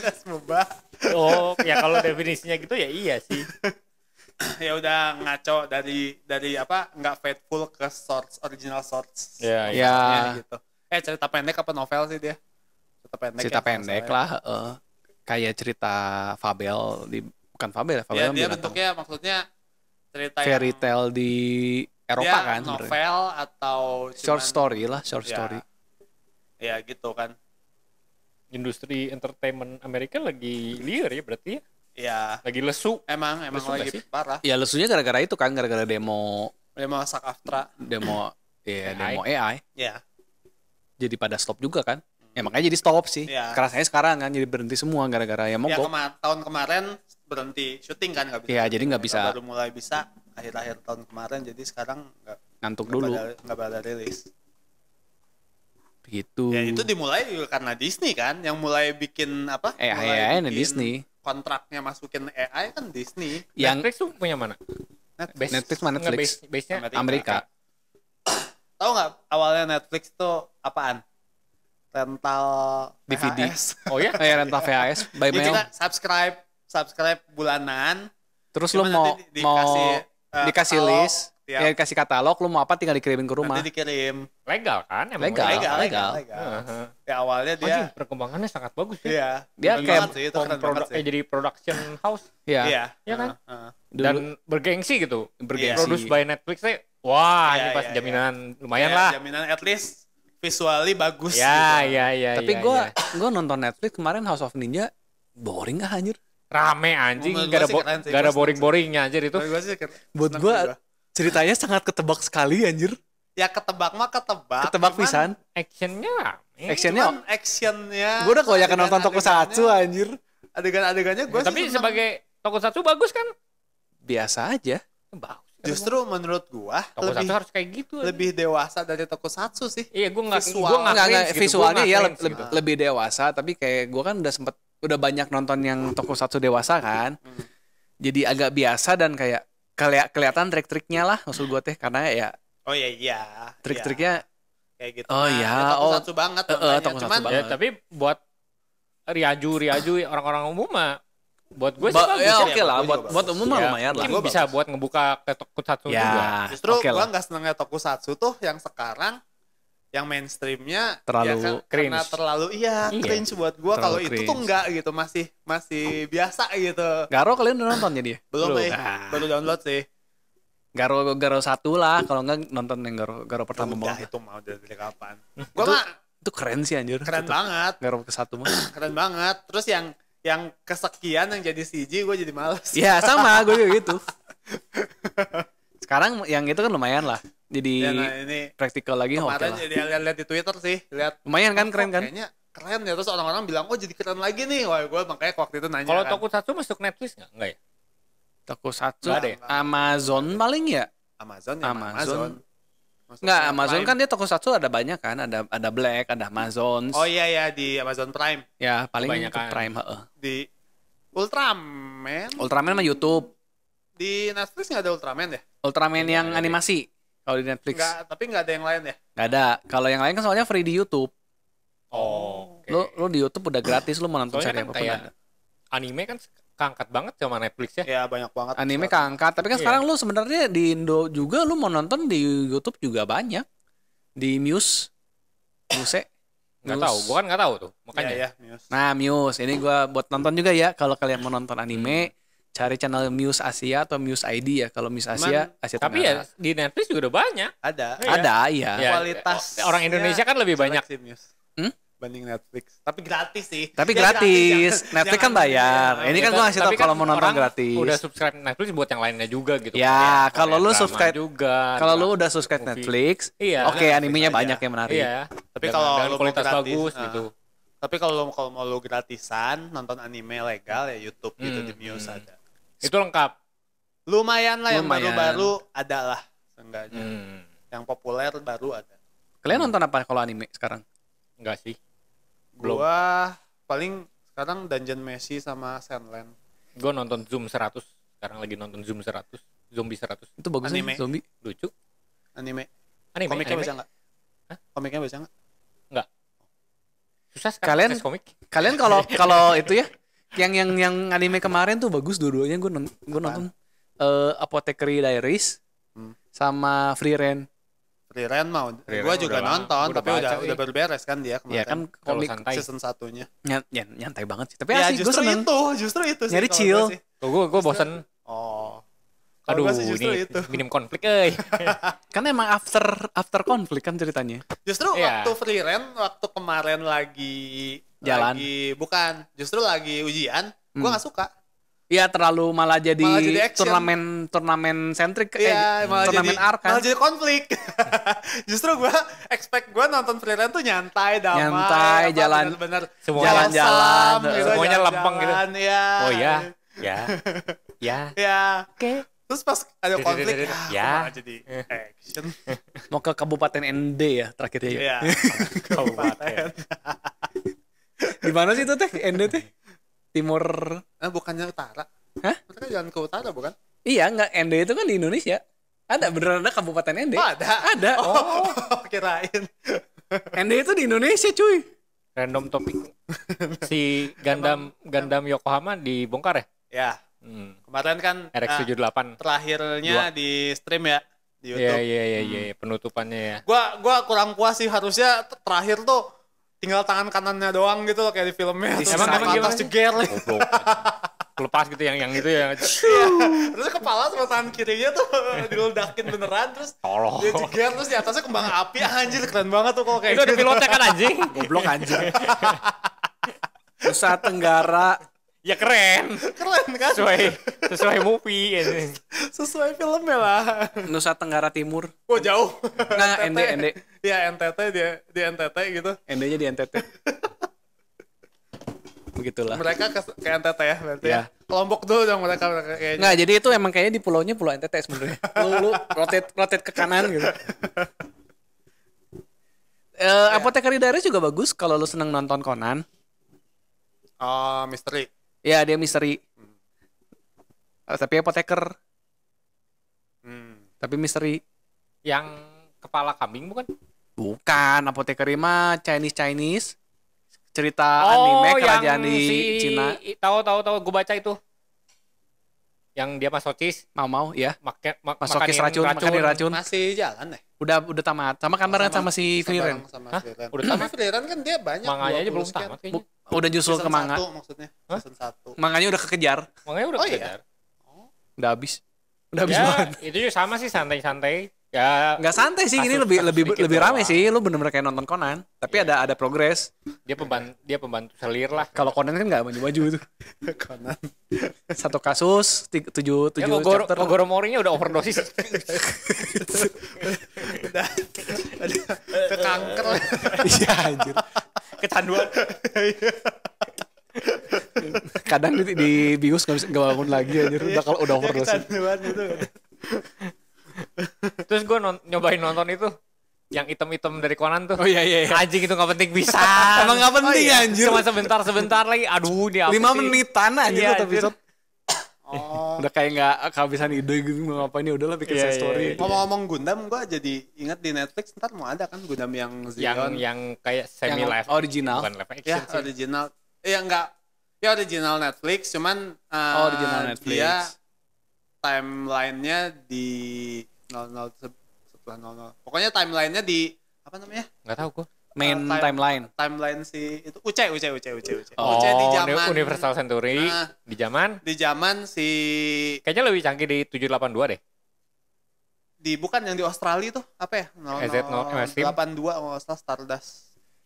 as boba. Oh, ya kalau definisinya gitu ya iya sih. Ya udah ngaco dari apa nggak faithful ke source original source. Ya, ya. Gitu. Cerita pendek apa novel sih dia? Cerita pendek lah, kayak cerita fabel bukan fabel, fabel Ya, kan dia binatang. bentuknya maksudnya cerita Fairy yang tale di Eropa dia kan sebenarnya. novel atau Short cuman- story lah, short Ya. story. Ya gitu kan. Industri entertainment Amerika lagi liar ya berarti ya. Ya Lagi lesu. emang Lesu nggak lagi sih? parah. Ya lesunya gara-gara itu kan, gara-gara demo Dia mau SAG-AFTRA. ya AI. demo AI. Ya. Jadi pada stop juga kan. Ya makanya jadi stop sih. Iya. Kerasanya sekarang kan jadi berhenti semua gara-gara ya Ya mogok. tahun kemarin berhenti syuting kan nggak bisa. Iya, jadi syuting. nggak bisa. Baru mulai bisa akhir-akhir tahun kemarin, jadi sekarang Ngantuk dulu nggak pada rilis. gitu. Ya itu dimulai juga karena Disney kan, yang mulai bikin apa? AI mulai bikin Disney. Kontraknya masukin AI kan Disney. Yang Netflix tuh punya mana? Netflix. Netflix mana Nggak, Netflix? base-nya Amerika. Tahu nggak awalnya Netflix tuh apaan? Rental DVD. VHS. Oh ya? Kayak rental VHS by Jadi mail. kan subscribe bulanan. Terus lu Cuma mau nanti dikasih katalog, list, tiap- ya dikasih katalog, lu mau apa tinggal dikirimin ke rumah. Nanti dikirim. Legal kan? Emang Legal. Legal. Heeh. Ya awalnya dia Anjing, perkembangannya sangat bagus ya. iya. Dia keren kayak banget sih, itu keren banget sih. Jadi production house Ya, Iya. Iya kan? Heeh. dulu dan bergengsi gitu. bergengsi. Produce by Netflix wah Iya, ini pas iya, jaminan lumayan Ya, lah. Jaminan at least visually bagus Ya, gitu. ya. Tapi ya, gua ya. gua nonton Netflix kemarin House of Ninja boring gak anjir? Rame anjing, Menurut gak gua ada, sih keren sih, gak ada gua boring-boringnya anjir itu. Menurut gua sih Buat seneng gua juga. ceritanya sangat ketebak sekali anjir. Ya ketebak mah ketebak. Ketebak cuman- pisan. Actionnya rame. Actionnya Cuman actionnya. gua udah kayak nonton Tokusatsu adegan-adegannya- anjir. Adegan-adegannya gua Tapi sih seneng. sebagai tokusatsu bagus kan? Biasa aja. Bagus. Justru menurut gua Tokusatsu harus kayak gitu. lebih dewasa dari Tokusatsu sih. Iya, gue nggak visual. gua nggak Enggak, cringe gitu, visualnya gua ya nggak cringe gitu. lebih dewasa, tapi kayak gua kan udah banyak nonton yang Tokusatsu dewasa kan. Jadi agak biasa dan kayak kelihatan trik-triknya lah maksud gua teh, karena ya Oh iya. trik-triknya Kayak gitu. Oh, Nah, iya. ya Tokusatsu banget. makanya. Tokusatsu Cuman banget. Ya, tapi buat riaju orang-orang umum mah buat gue sih bagus ya ya. oke lah, bagus, buat bagus. umum mah Ya, lumayan lah. mungkin Gua bisa bagus. buat ngebuka ke tokusatsu juga. Ya, justru oke gua lah. nggak senengnya Tokusatsu tuh yang sekarang yang mainstreamnya Terlalu ya karena cringe. terlalu Iya. cringe buat gua. Terlalu Kalau itu tuh cringe. enggak gitu, masih biasa gitu. Garo kalian udah nontonnya dia? Belum Belum. nih, Ah. baru download sih. Garo 1 lah, kalau enggak nonton yang Garo pertama Udah banget. itu mau dari kapan. Gua Itu- mah Itu keren sih anjir. keren Itu. banget, Garo ke-1 mah. keren banget. Terus yang kesekian yang jadi CG gue jadi males. Iya, sama gue juga gitu. Sekarang yang itu kan lumayan lah. Jadi Ya, nah ini praktikal lagi oke kemarin lah. jadi lihat di Twitter sih, lihat Lumayan kan, "Oh, keren kan? Kayaknya keren ya, terus orang-orang bilang oh jadi keren lagi nih. Wah, gue makanya waktu itu nanya Kalau kan. tokusatsu masuk Netflix nggak? Enggak ya? Tokusatsu Nggak ada ya? Amazon paling ya? Amazon ya Amazon. Amazon. Maksudnya Enggak, Amazon Prime. kan dia Tokusatsu ada banyak kan, ada Black, ada Amazon. Oh iya di Amazon Prime, Ya, paling ke Kebanyakan. Prime, heeh. di Ultraman. Ultraman mah YouTube. Di Netflix nggak ada Ultraman ya? Ultraman Iya, yang ada deh. animasi kalau di Netflix. Nggak, tapi nggak ada yang lain ya? Nggak ada. Kalau yang lain kan soalnya free di YouTube. Oh, oke. Lu di YouTube udah gratis, lu mau nonton Soalnya seri kan apapun kayak ada. anime kan keangkat banget sama Netflix ya. Ya banyak banget. Anime keangkat, tapi kan Iya. sekarang lu sebenarnya di Indo juga lu mau nonton di YouTube juga banyak. Di Muse. Nggak tahu, gua kan nggak tahu tuh. Makanya. Iya, Muse. Nah, Muse. Ini gua buat nonton juga ya. Kalau kalian mau nonton anime, cari channel Muse Asia atau Muse ID ya. Kalau Muse Asia, Asia Tapi ya Tenggara. di Netflix juga udah banyak. Ada. Iya. Ada, iya. Ya, Kualitas orang Indonesia kan lebih banyak. Muse. Hmm? banding Netflix. Tapi gratis sih. Tapi Ya, gratis. jangan- Netflix jangan kan bayar. beli. Ini kan gua ngasih tau Tapi kalau mau nonton orang gratis. Udah subscribe Netflix buat yang lainnya juga gitu. Ya, Kayak kalau lu drama subscribe juga. Kalau lu udah subscribe movie. Netflix, Iya. oke animenya aja. banyak yang menarik. Iya. Tapi Dengan- kalau dengan lu mau kualitas gratis, bagus gitu. Tapi kalau mau lu gratisan nonton anime legal ya YouTube gitu di Muse ada. Itu lengkap. Lumayan lah yang Lumayan. baru-baru ada lah seenggaknya. Hmm. Yang populer baru ada. Kalian nonton apa kalau anime sekarang? Enggak sih. Belum. Gua paling sekarang Dungeon Meshi sama Sandland. Gue nonton Zoom 100. Sekarang lagi nonton Zoom 100. Zombie 100. Itu bagus Anime. nih, zombie. Lucu. Anime. Anime. Komiknya anime. baca nggak? Hah? Komiknya baca nggak? Susah sekarang Kalian- akses komik. Kalian kalau itu ya, yang anime kemarin tuh bagus dua-duanya gue nonton Apothecary Diaries sama Free Ren. Free Ren mau. Free Gua Ren juga udah lama. nonton, Gua udah tapi baca, udah baru beres kan dia kemarin. Ya kan Kalau komik santai. Season satunya. nyantai banget sih. Tapi Ya asik gue justru seneng. itu sih. Nyari kalau chill. gua sih. Gue bosen. Oh. Aduh, Kalau gua sih justru ini itu. minim konflik, euy. Kan emang after konflik kan ceritanya. Justru Iya. waktu Free Ren, waktu kemarin lagi Jalan. bukan, justru lagi ujian, gua nggak suka. Iya terlalu malah jadi action. turnamen sentrik Iya, malah turnamen jadi art kan. malah jadi konflik. Justru gua expect gua nonton Free Ren tuh nyantai, damai, Nyantai, apa, jalan. bener-bener Semua jalan-jalan, semuanya lempeng gitu. Iya. Oh ya. Ya. Ya. Ya. Oke. Terus pas ada konflik, Ya. ya, malah jadi action. Mau ke Kabupaten ND ya terakhirnya ya. Iya. Kabupaten. Di mana sih itu teh? ND teh? Timur. Bukannya utara. Hah? Mereka jalan ke utara bukan? Iya enggak, ND itu kan di Indonesia. Ada beneran ada Kabupaten ND. Oh, ada. Ada. Oh, kirain. ND itu di Indonesia, cuy. Random topik. Si Gundam Yokohama dibongkar ya? Ya, kemarin kan RX-78. terakhirnya di stream ya di Iya, YouTube. iya, penutupannya ya. Gua kurang puas sih, harusnya terakhir tuh tinggal tangan kanannya doang gitu loh kayak di filmnya. Terus Emang ke gimana atas sih? jeger. Goblok. Lepas gitu yang itu ya. Iya. Terus kepala sama tangan kirinya tuh diledakin beneran, terus Tolong. dia jeger, terus di atasnya kembang api. Anjir, keren banget tuh kalau kayak Itu ada gitu. pilotnya kan anjing? Goblok anjing. Nusa Tenggara. Ya keren. Keren kan? Sesuai movie anjing. Sesuai filmnya lah. Nusa Tenggara Timur. Wah, jauh. Enggak, ND. Iya, NTT dia di NTT gitu. ND-nya di NTT. Begitulah. Mereka ke NTT ya berarti Iya. ya. Kelompok dulu dong mereka kayaknya. Enggak, jadi itu emang kayaknya di pulaunya Pulau NTT sebenarnya. Lu rotate ke kanan gitu. Apothecary Diaries juga bagus kalau lu seneng nonton Conan. Oh, misteri. Ya, dia misteri. Tapi apoteker, tapi misteri. Yang kepala kambing bukan? Bukan, apothecary mah Chinese. Cerita anime kerajaan di Cina. Tahu gue baca itu. Yang dia masochis, Mau ya. Masokis makanin makanin racun. Masih jalan deh. Udah tamat. Sama kabarnya sama si Free Ren. Sama Hah? Free Ren. Udah Tapi tamat? Free Ren kan dia banyak. Manganya aja 20 belum sekian. tamat kayaknya. Udah nyusul ke manga. Season 1 maksudnya. Hah? Season 1. Manganya udah kekejar. Manganya udah Oh, iya? kejar. Udah habis. Udah habis Ya, banget. itu juga sama sih santai-santai. Ya, Nggak santai sih, ini Kasus lebih dikit rame doang. sih. Lu bener-bener kayak nonton Conan. Tapi ada progres. dia pembantu selir lah. Kalau Conan kan nggak maju-maju tuh. Conan. Satu kasus, tujuh Ya, chapter. Kogoro Morinya udah overdosis. Ke kanker. Iya anjir. Kecanduan. Kadang di bius nggak bangun lagi anjir. Udah overdosis. Kecanduan itu. Terus gue nyobain nonton itu yang item-item dari Conan tuh. Oh iya. Anjing itu nggak penting bisa. Emang nggak penting anjir. Cuma sebentar lagi. Aduh, dia apa 5 sih? menitan anjir Iya, satu anjir. episode. Oh. Udah kayak nggak kehabisan ide gitu mau ngapain ya udahlah bikin Iya, side story. iya. Ngomong-ngomong Gundam, gue jadi ingat di Netflix ntar mau ada kan Gundam yang Zeon. Yang kayak semi Yang live original. bukan live Ya, action sih. original. Enggak. Ya original Netflix, cuman Original Netflix. dia timelinenya di 00 setelah 00. Pokoknya timelinenya di apa namanya? Nggak tahu gue. Main timeline. Timeline si itu Uce. Oh, Uce di zaman Universal Century Nah. di zaman si kayaknya lebih canggih di 782 deh. bukan yang di Australia tuh apa ya? SZ no, MS Team. 82 kalau nggak salah Stardust.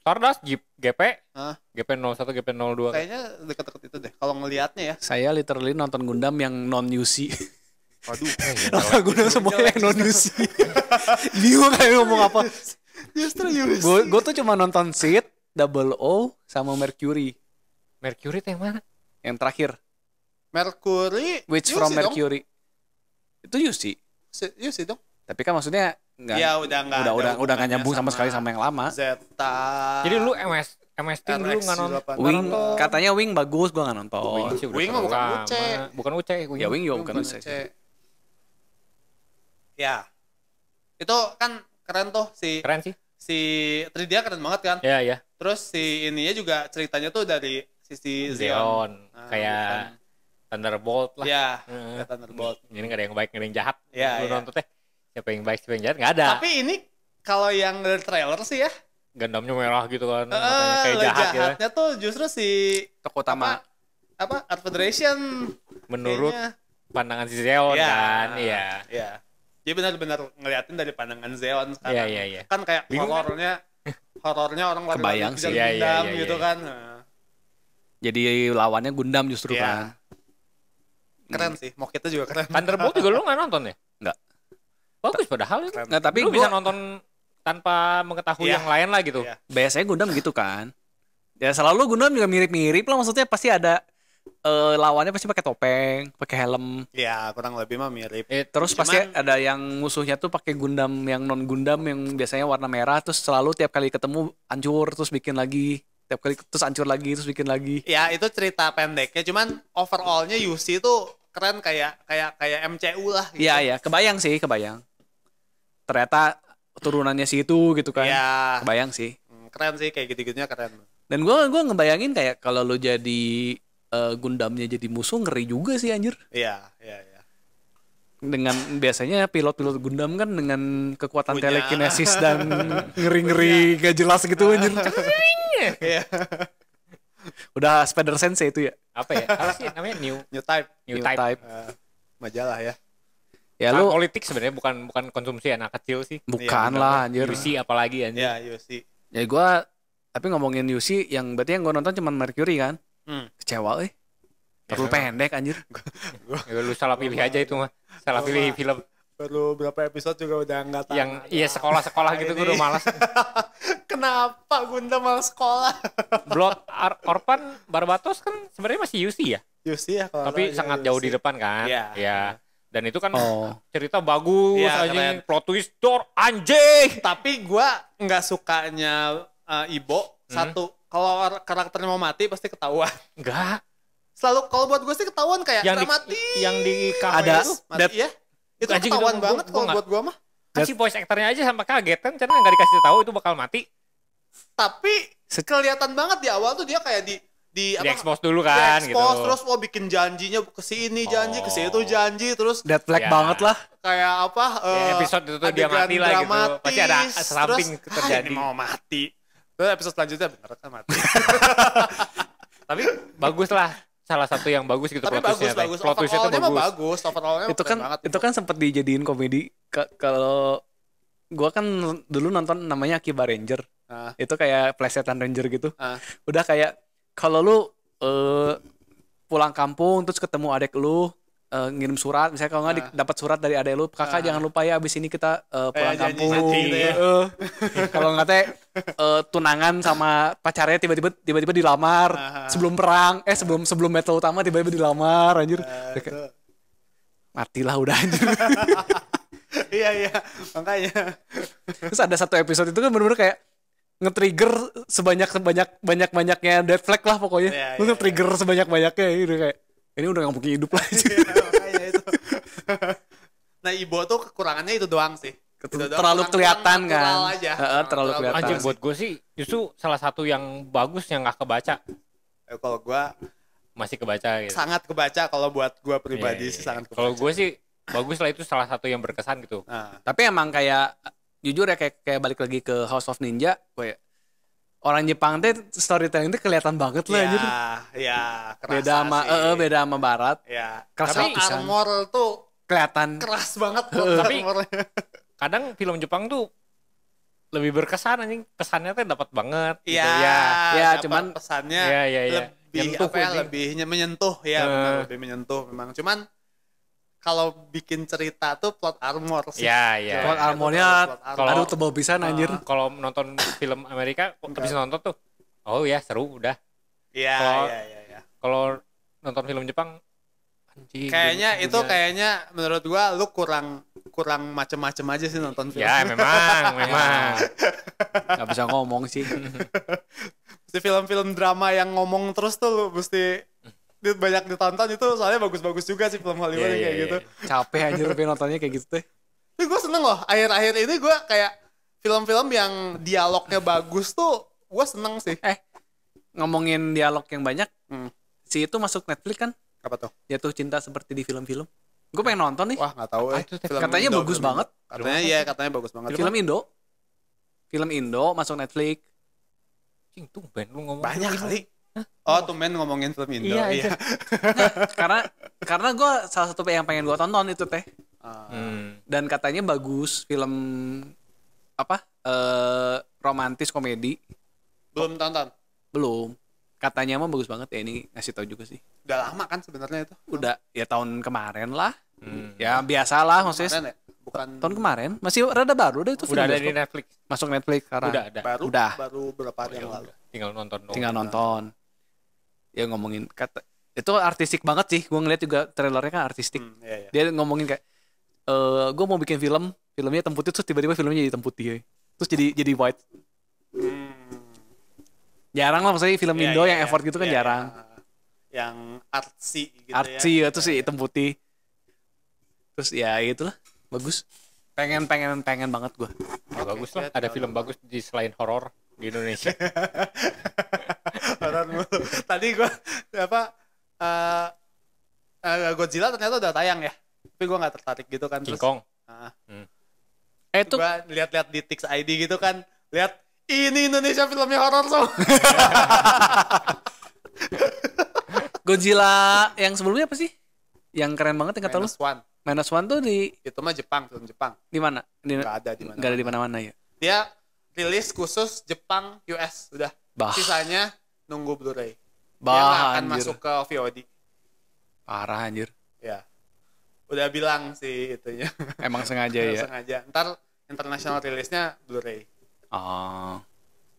Stardust, GP, Hah? GP01, GP02. Kayaknya deket-deket itu deh. Kalau ngelihatnya ya. Saya literally nonton Gundam yang non UC. Waduh. Nonton Gundam semuanya yang non UC. Bingung kayak ngomong apa. Justru Yusi. Gue tuh cuma nonton Seed, Double O, sama Mercury. Mercury itu yang mana? Yang terakhir, Mercury. Witch Yusi from dong. Mercury. Itu UC. Yusi dong. Tapi kan maksudnya nggak, Ya udah nggak ada udah nggak hubungannya nyambung sama sekali sama yang lama. Zeta. Jadi lu MS Team dulu nggak nonton? RX-8. Wing nonton. katanya Wing bagus, gue nggak nonton. Wing sih udah Wing mah terlalu bukan lama. UC. Bukan UC. Ya Wing juga bukan Bukan UC. UC. Ya. Itu kan keren tuh Keren sih. si 3D keren banget kan. Ya ya. Terus si ininya juga ceritanya tuh dari sisi Zeon. Zeon. Nah, Kayak bukan. Thunderbolt lah. Ya, Heeh. kayak Thunderbolt. Ini nggak ada yang baik, nggak ada yang jahat. Ya, Lu ya. nonton teh. Siapa yang baik, siapa yang jahat nggak ada. Tapi ini kalau yang dari trailer sih ya, Gundamnya merah gitu kan. Matanya kayak jahat gitu. jahatnya tuh justru si Tokoh utama. apa Art Federation Menurut kayaknya. pandangan si Zeon Ya. kan. Iya. Ya. Dia benar-benar ngeliatin dari pandangan Zeon sekarang. Iya, iya, iya. Kan kayak Bingung kan? horornya orang lari-lari Kebayang kejar sih. Iya, iya, Gundam iya, gitu iya. kan. Nah, Jadi lawannya Gundam justru Iya. kan. keren sih. Mau kita juga keren. Thunderbolt juga lu nggak nonton ya? Nggak. Bagus padahal itu. Keren. Nggak, tapi Lu bisa gue nonton tanpa mengetahui Iya. yang lain lah gitu. Iya. biasanya Gundam gitu kan. Ya selalu Gundam juga mirip-mirip lah, maksudnya pasti ada lawannya pasti pakai topeng, pakai helm. Ya, kurang lebih mah mirip. Terus Cuman- pasti ada yang musuhnya tuh pakai Gundam yang non Gundam yang biasanya warna merah, terus selalu tiap kali ketemu hancur terus bikin lagi, tiap kali terus hancur lagi terus bikin lagi. Ya, itu cerita pendeknya. Cuman overallnya UC itu keren kayak MCU lah gitu. Iya iya, kebayang sih, kebayang. Ternyata turunannya si itu gitu kan. Ya, Kebayang sih. keren sih kayak gitu-gitunya keren. Dan gua ngebayangin kayak kalau lo jadi Gundamnya jadi musuh ngeri juga sih anjir. Iya, iya, iya. Dengan biasanya pilot-pilot Gundam kan dengan kekuatan Punya. telekinesis dan ngeri-ngeri gak jelas gitu anjir. Iya. Udah Spider Sense itu ya. Apa ya? Apa sih namanya New Type. New Type. Majalah ya. Ya Lu lu politik sebenarnya bukan konsumsi anak kecil sih. bukan Iya, lah anjir. UC apalagi anjir. Ya, UC. Ya gua tapi ngomongin UC yang berarti yang gua nonton cuma Mercury kan. Kecewa terlalu Ya, pendek anjir. Ya, lu salah pilih aja itu mah. Salah pilih film Baru berapa episode juga udah nggak tahu. yang iya sekolah-sekolah gitu gue udah malas. Kenapa Gundam malah sekolah? Orphan Barbatos kan sebenarnya masih UC ya. UC ya kalau Tapi nggak, sangat UC. jauh di depan kan. Iya. Ya. Dan itu kan Oh. cerita bagus Iya, anjing, keren. plot twist door anjing. Tapi gua nggak sukanya Ibo satu. Kalau karakternya mau mati pasti ketahuan. Enggak. Selalu kalau buat gue sih ketahuan kayak Yang nggak di mati. yang di kafe Ada itu Mati That- ya. Itu Anjing, ketahuan itu banget gua kalau nggak- buat gua mah. kan si voice actornya aja sampai kaget kan karena nggak dikasih tahu itu bakal mati. Tapi kelihatan banget di awal tuh dia kayak di Di apa? expose dulu kan di gitu. expose, terus mau bikin janjinya ke sini janji, ke situ janji, terus Dead flag Ya. banget lah. kayak apa? Ya, episode itu tuh dia adegan mati lah gitu. dramatis, Pasti ada something terus, terjadi. ini mau mati. Terus episode selanjutnya bener kan mati. Tapi bagus lah. Salah satu yang bagus gitu Tapi plot twist-nya, bagus. Plot twist-nya tuh Overall-nya mah bagus. bagus. Overall-nya Itu keren kan banget. itu kan sempat dijadiin komedi. Kalau gua kan dulu nonton namanya Akiba Ranger. Ah. Itu kayak plesetan Ranger gitu. Ah. Udah kayak kalau lu pulang kampung terus ketemu adek lu ngirim surat, misalnya kalau nggak dapat surat dari adek lu, kakak jangan lupa ya abis ini kita pulang janji kampung. gitu ya. Kalau nggak teh tunangan sama pacarnya tiba-tiba dilamar sebelum perang, sebelum battle utama tiba-tiba dilamar anjir. Kayak, matilah udah anjir. Iya, makanya. Terus ada satu episode itu kan bener-bener kayak nge-trigger sebanyak-banyaknya dead flag lah pokoknya. Iya, Lu iya, nge-trigger sebanyak-banyaknya gitu kayak ini udah gak mungkin hidup lagi. Makanya itu. Nah, Ibo tuh kekurangannya itu doang sih. Itu doang, Terlalu kurang kelihatan natural kan. aja. Terlalu kelihatan. Anjir sih. buat gue sih justru salah satu yang bagus yang nggak kebaca. Kalau gua Masih kebaca gitu. sangat kebaca kalau buat gua pribadi Iya, sih iya. sangat kebaca. Kalau gue sih bagus lah itu salah satu yang berkesan gitu. Nah, Tapi emang kayak jujur ya kayak balik lagi ke House of Ninja, kayak orang Jepang teh storytelling itu kelihatan banget lah anjir. ya, kerasa Beda sama barat. Ya. Kerasa Tapi pisan. armor tuh Kelihatan. keras banget Tapi- armornya. Kadang film Jepang tuh lebih berkesan anjing. Kesannya tuh dapat banget gitu. Iya, Ya, dapat cuman pesannya Iya. lebih Nyentuh apa ya, anjing. lebih menyentuh ya, benar, lebih menyentuh memang. Cuman kalau bikin cerita tuh plot armor sih. Iya. Plot Itu armornya, terlalu plot armor. aduh tebal pisan anjir. Kalau nonton film Amerika habis nonton tuh oh ya seru udah. Iya, Kalau- iya. Kalau nonton film Jepang Anjing, Kayaknya dunia. itu kayaknya menurut gua lu kurang macem-macem aja sih nonton film. ya memang. Nggak bisa ngomong sih. Mesti film-film drama yang ngomong terus tuh lu mesti banyak ditonton itu, soalnya bagus-bagus juga sih film Hollywood Iya, yang kayak iya, gitu. Capek anjir tapi nontonnya kayak gitu teh. Tapi gue seneng loh, akhir-akhir ini gue kayak film-film yang dialognya bagus tuh gue seneng sih. Ngomongin dialog yang banyak, Hmm. si itu masuk Netflix kan? Apa tuh? Jatuh cinta seperti di film-film. Gue pengen nonton nih. Wah nggak tahu itu teh. Katanya bagus film banget. Indo. Katanya iya, katanya bagus banget. Film Indo. Film Indo masuk Netflix. Cing tumben lu ngomong Banyak film kali. Oh, tumben ngomongin film Indo. Iya, Iya. karena gue salah satu yang pengen gue tonton itu teh. Dan katanya bagus film apa? Romantis komedi. Belum tonton. Belum. Katanya mah bagus banget ya, ini ngasih tahu juga sih. Udah lama kan sebenarnya itu. Udah ya tahun kemarin lah. Ya biasa lah maksudnya. Kemarin ya? Bukan Tahun kemarin masih rada baru deh itu Udah ada film di bioskop. Netflix. Masuk Netflix sekarang. Udah ada. baru Udah. baru berapa hari yang lalu. Tinggal nonton doang. Tinggal nonton. Ya ngomongin kata itu artistik banget sih. Gue ngeliat juga trailernya kan artistik. Iya. Dia ngomongin kayak gue mau bikin filmnya hitam putih, terus tiba-tiba filmnya jadi hitam putih. Terus jadi white. Jarang lah maksudnya film Iya, Indo iya, yang iya. effort gitu kan Iya, jarang. iya. Yang artsy gitu Artsy ya. ya terus hitam putih. Terus ya itulah bagus. Pengen banget gue. Ya, bagus lah. siap, Ada tinggal film nonton. bagus di selain horor di Indonesia. Horor mulu. Tadi gue apa Godzilla ternyata udah tayang ya. Tapi gue nggak tertarik gitu kan. King Terus Kong. Itu gue lihat-lihat di Tix ID gitu kan. Lihat ini Indonesia filmnya horor so. Godzilla yang sebelumnya apa sih? Yang keren banget yang kata lu? Minus One. Minus One tuh Itu mah Jepang, film Jepang. di mana? Nggak ada di mana. Nggak ada di mana-mana ya. Dia rilis khusus Jepang, US udah. Bah. Sisanya nunggu Blu-ray. Dia Bah, nggak akan anjir. masuk ke VOD. Parah anjir. Ya. Udah bilang sih itunya. Emang sengaja ya. Sengaja. Ntar international rilisnya Blu-ray. Oh,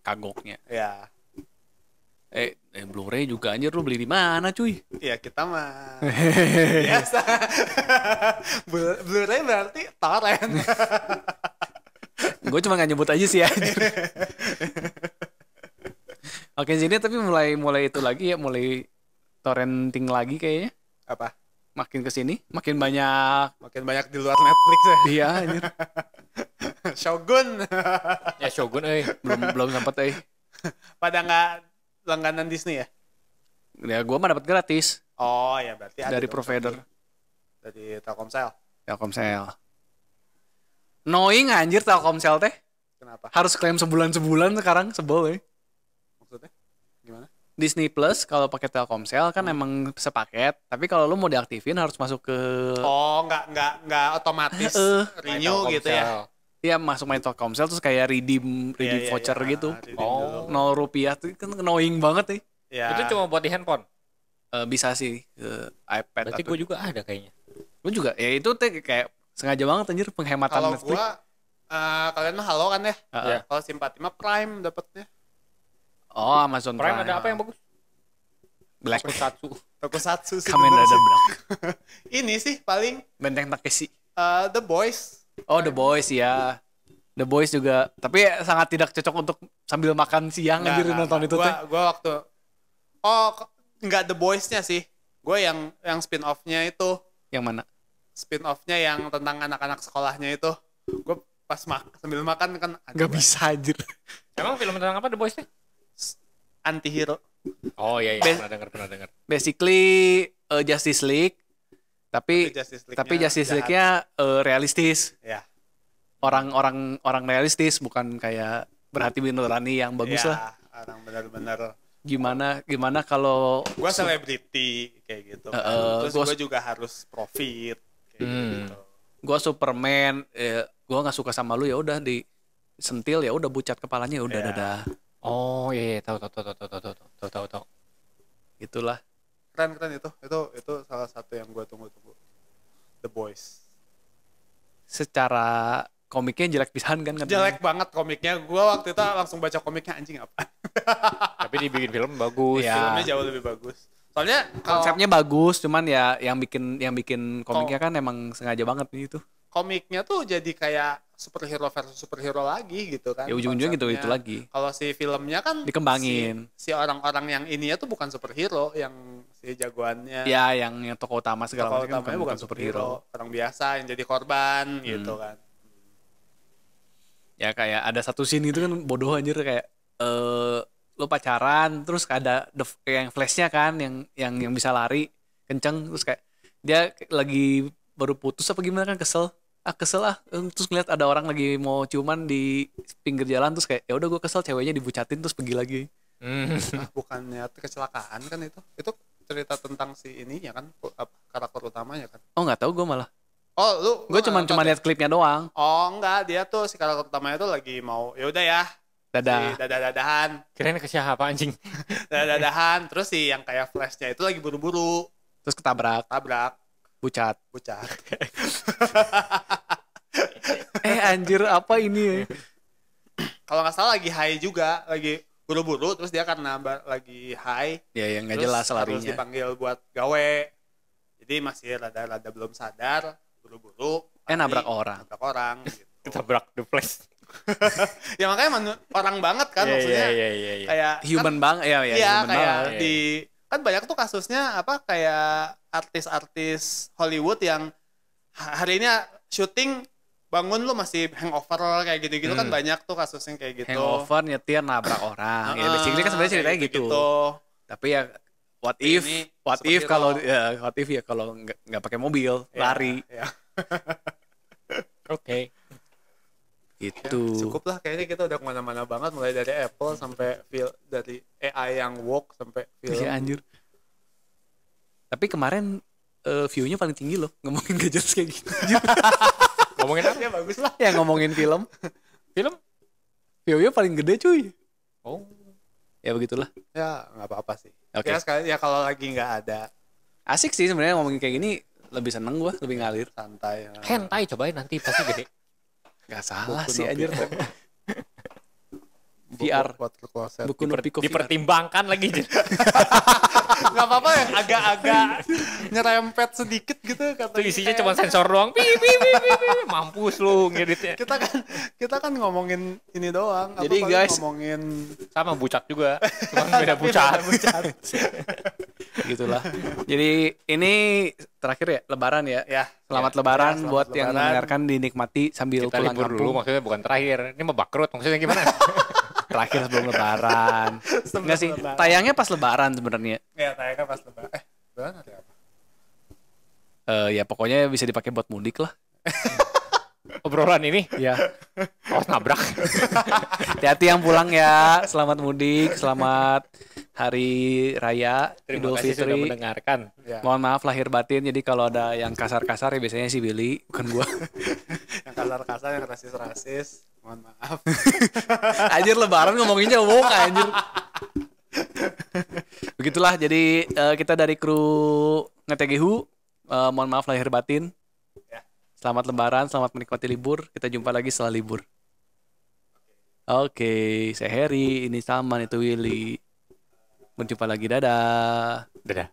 kagoknya. Ya. Blu-ray juga anjir lu beli di mana cuy? Ya kita mah biasa. Blu-ray berarti torrent. Gue cuma nggak nyebut aja sih anjir. Oke sini tapi mulai itu lagi ya, mulai torrenting lagi kayaknya. Apa? Makin kesini makin banyak. Makin banyak di luar Netflix ya. Iya anjir. Shogun. Ya Shogun belum sempet Pada nggak langganan Disney ya? Ya gue mah dapat gratis Oh ya berarti ada dari dong. provider Dari Telkomsel. Telkomsel. Knowing anjir Telkomsel teh Kenapa? harus klaim sebulan sekarang sebel. Maksudnya? Gimana? Disney Plus kalau pakai Telkomsel kan emang sepaket, tapi kalau lu mau diaktifin harus masuk ke Oh nggak otomatis renew gitu ya? Iya masuk main Telkomsel terus kayak redeem Iya, voucher iya. gitu. Redeem Oh. dulu. Rp0 tuh kan annoying banget nih. Ya. Itu cuma buat di handphone. Bisa sih iPad Berarti atau gue juga ada kayaknya. gue juga ya itu teh kayak sengaja banget anjir penghematan Kalau Netflix. gua kalian mah halo kan ya? Heeh. Kalau Simpati mah Prime dapatnya. Oh Amazon Prime ada apa yang bagus? Black Tokusatsu sih. Kamen bener Rider sih. Black. Ini sih paling Benteng Takeshi. The Boys. Oh The Boys ya. The Boys juga tapi sangat tidak cocok untuk sambil makan siang anjir nonton itu teh. Gua waktu enggak The Boys-nya sih. Gue yang spin-off-nya itu. Yang mana? Spin-off-nya yang tentang anak-anak sekolahnya itu. Gue pas sambil makan kan Gak bisa anjir. Emang film tentang apa The Boys-nya? Anti-hero. Oh iya Ben- pernah dengar. Basically Justice League tapi Justice Justice jahat. League-nya realistis. Ya. Orang realistis bukan kayak berhati nurani yang bagus Ya, lah. orang benar-benar. Gimana kalau Gue selebriti kayak gitu kan. Terus gua- gue juga harus profit kayak gitu. gua Superman, gua nggak suka sama lu ya udah di sentil ya udah bucat kepalanya ya udah Iya. dadah. Oh iya, tahu. Itulah. Keren itu salah satu yang gue tunggu-tunggu. The Boys. Secara komiknya jelek pisan kan katanya. Jelek banget komiknya. Gue waktu itu langsung baca komiknya, anjing apa. Tapi dibikin film bagus. Iya. Filmnya jauh lebih bagus. Soalnya kalau Konsepnya bagus, cuman ya yang bikin komiknya kan emang sengaja banget itu. komiknya tuh jadi kayak superhero versus superhero lagi gitu kan. Ya ujung-ujungnya gitu konsepnya. itu lagi. Kalau si filmnya kan Dikembangin. si orang-orang yang ininya tuh bukan superhero, yang si jagoannya. Ya yang tokoh utama segala Tokoh macam utamanya bukan superhero, orang biasa yang jadi korban gitu kan. Ya kayak ada satu scene itu kan bodoh anjir kayak lo pacaran terus ada kayak yang flashnya kan yang bisa lari kenceng terus kayak dia lagi baru putus apa gimana kan kesel terus ngeliat ada orang lagi mau ciuman di pinggir jalan terus kayak ya udah gue kesel ceweknya dibucatin terus pergi lagi. Nah, bukannya kecelakaan kan itu cerita tentang si ini ya kan, karakter utamanya kan. Oh nggak tahu gue malah Oh gue cuma lihat klipnya doang. Oh enggak, dia tuh si karakter utamanya tuh lagi mau ya udah ya Dadah. si dadah-dadahan Kirain ke siapa anjing? dadah-dadahan terus si yang kayak flashnya itu lagi buru-buru Terus ketabrak tabrak bucat. bucat. Anjir apa ini? Kalau nggak salah lagi high juga, lagi buru-buru terus dia karena lagi high Ya yang nggak terus jelas harus larinya. dipanggil buat gawe, jadi masih rada-rada belum sadar, buru-buru Nabrak lari, orang. nabrak orang gitu. Ketabrak the flash. Ya makanya orang banget kan maksudnya Iya. kayak Human banget ya iya human kayak banget. di kan banyak tuh kasusnya apa kayak artis-artis Hollywood yang hari ini syuting bangun lu masih hangover kayak gitu-gitu kan banyak tuh kasusnya kayak gitu. Hangover nyetir nabrak orang. Ya basically kan sebenarnya ceritanya Kayak gitu. gitu. Tapi ya what Tapi if ini kalau kalau nggak pakai mobil Ya, lari ya. Oke. gitu. Cukup lah kayaknya kita udah kemana-mana banget mulai dari Apple sampai dari AI yang woke sampai film. Iya anjir. Tapi kemarin view-nya paling tinggi loh ngomongin gadget kayak gitu. Ngomongin apa? Ya bagus lah. Ya ngomongin film, Film? view-nya paling gede cuy. Oh. Ya begitulah. Ya nggak apa-apa sih. Oke. Ya sekali ya kalau lagi nggak ada Asik sih sebenarnya ngomongin kayak gini, lebih seneng gua, lebih ngalir. santai. Hentai cobain nanti pasti gede. Gak salah Buku sih no anjir. Pico. VR. Buat ke kloset. Buku no Pico VR. Dipertimbangkan lagi. Nggak apa-apa yang agak-agak nyerempet sedikit gitu Itu katanya. isinya cuma sensor doang. Pi. Mampus lu ngeditnya. kita kan ngomongin ini doang. Jadi, paling guys, ngomongin Sama bucat juga. Cuma beda bucat. Gitulah. Jadi ini terakhir ya Lebaran ya. ya. Selamat ya, Lebaran ya, selamat buat yang Lebaran. mendengarkan dinikmati sambil Kita pulang libur kampung. dulu maksudnya bukan terakhir. Ini mau bakrut maksudnya gimana? Terakhir sebelum Lebaran. Sebelum Enggak sih, Lebaran. tayangnya pas Lebaran sebenarnya. Ya, tayangnya pas Lebaran. Lebaran hari apa? Ya pokoknya bisa dipakai buat mudik lah. Obrolan ini Ya. awas nabrak. Hati-hati yang pulang ya. Selamat mudik, selamat Hari Raya Terima Idul kasih sudah Fitri. mendengarkan. Ya. Mohon maaf lahir batin. Jadi kalau ada yang kasar-kasar ya biasanya si Billy, bukan gua. Yang kasar-kasar, yang rasis-rasis. Mohon maaf. Anjir Lebaran ngomonginnya woke anjir. Begitulah jadi kita dari kru Ngetegehu mohon maaf lahir batin. Ya. Selamat Lebaran, selamat menikmati libur. Kita jumpa lagi setelah libur. Oke, saya Harry, ini Salman, itu Willy. Berjumpa lagi, dadah. Dadah.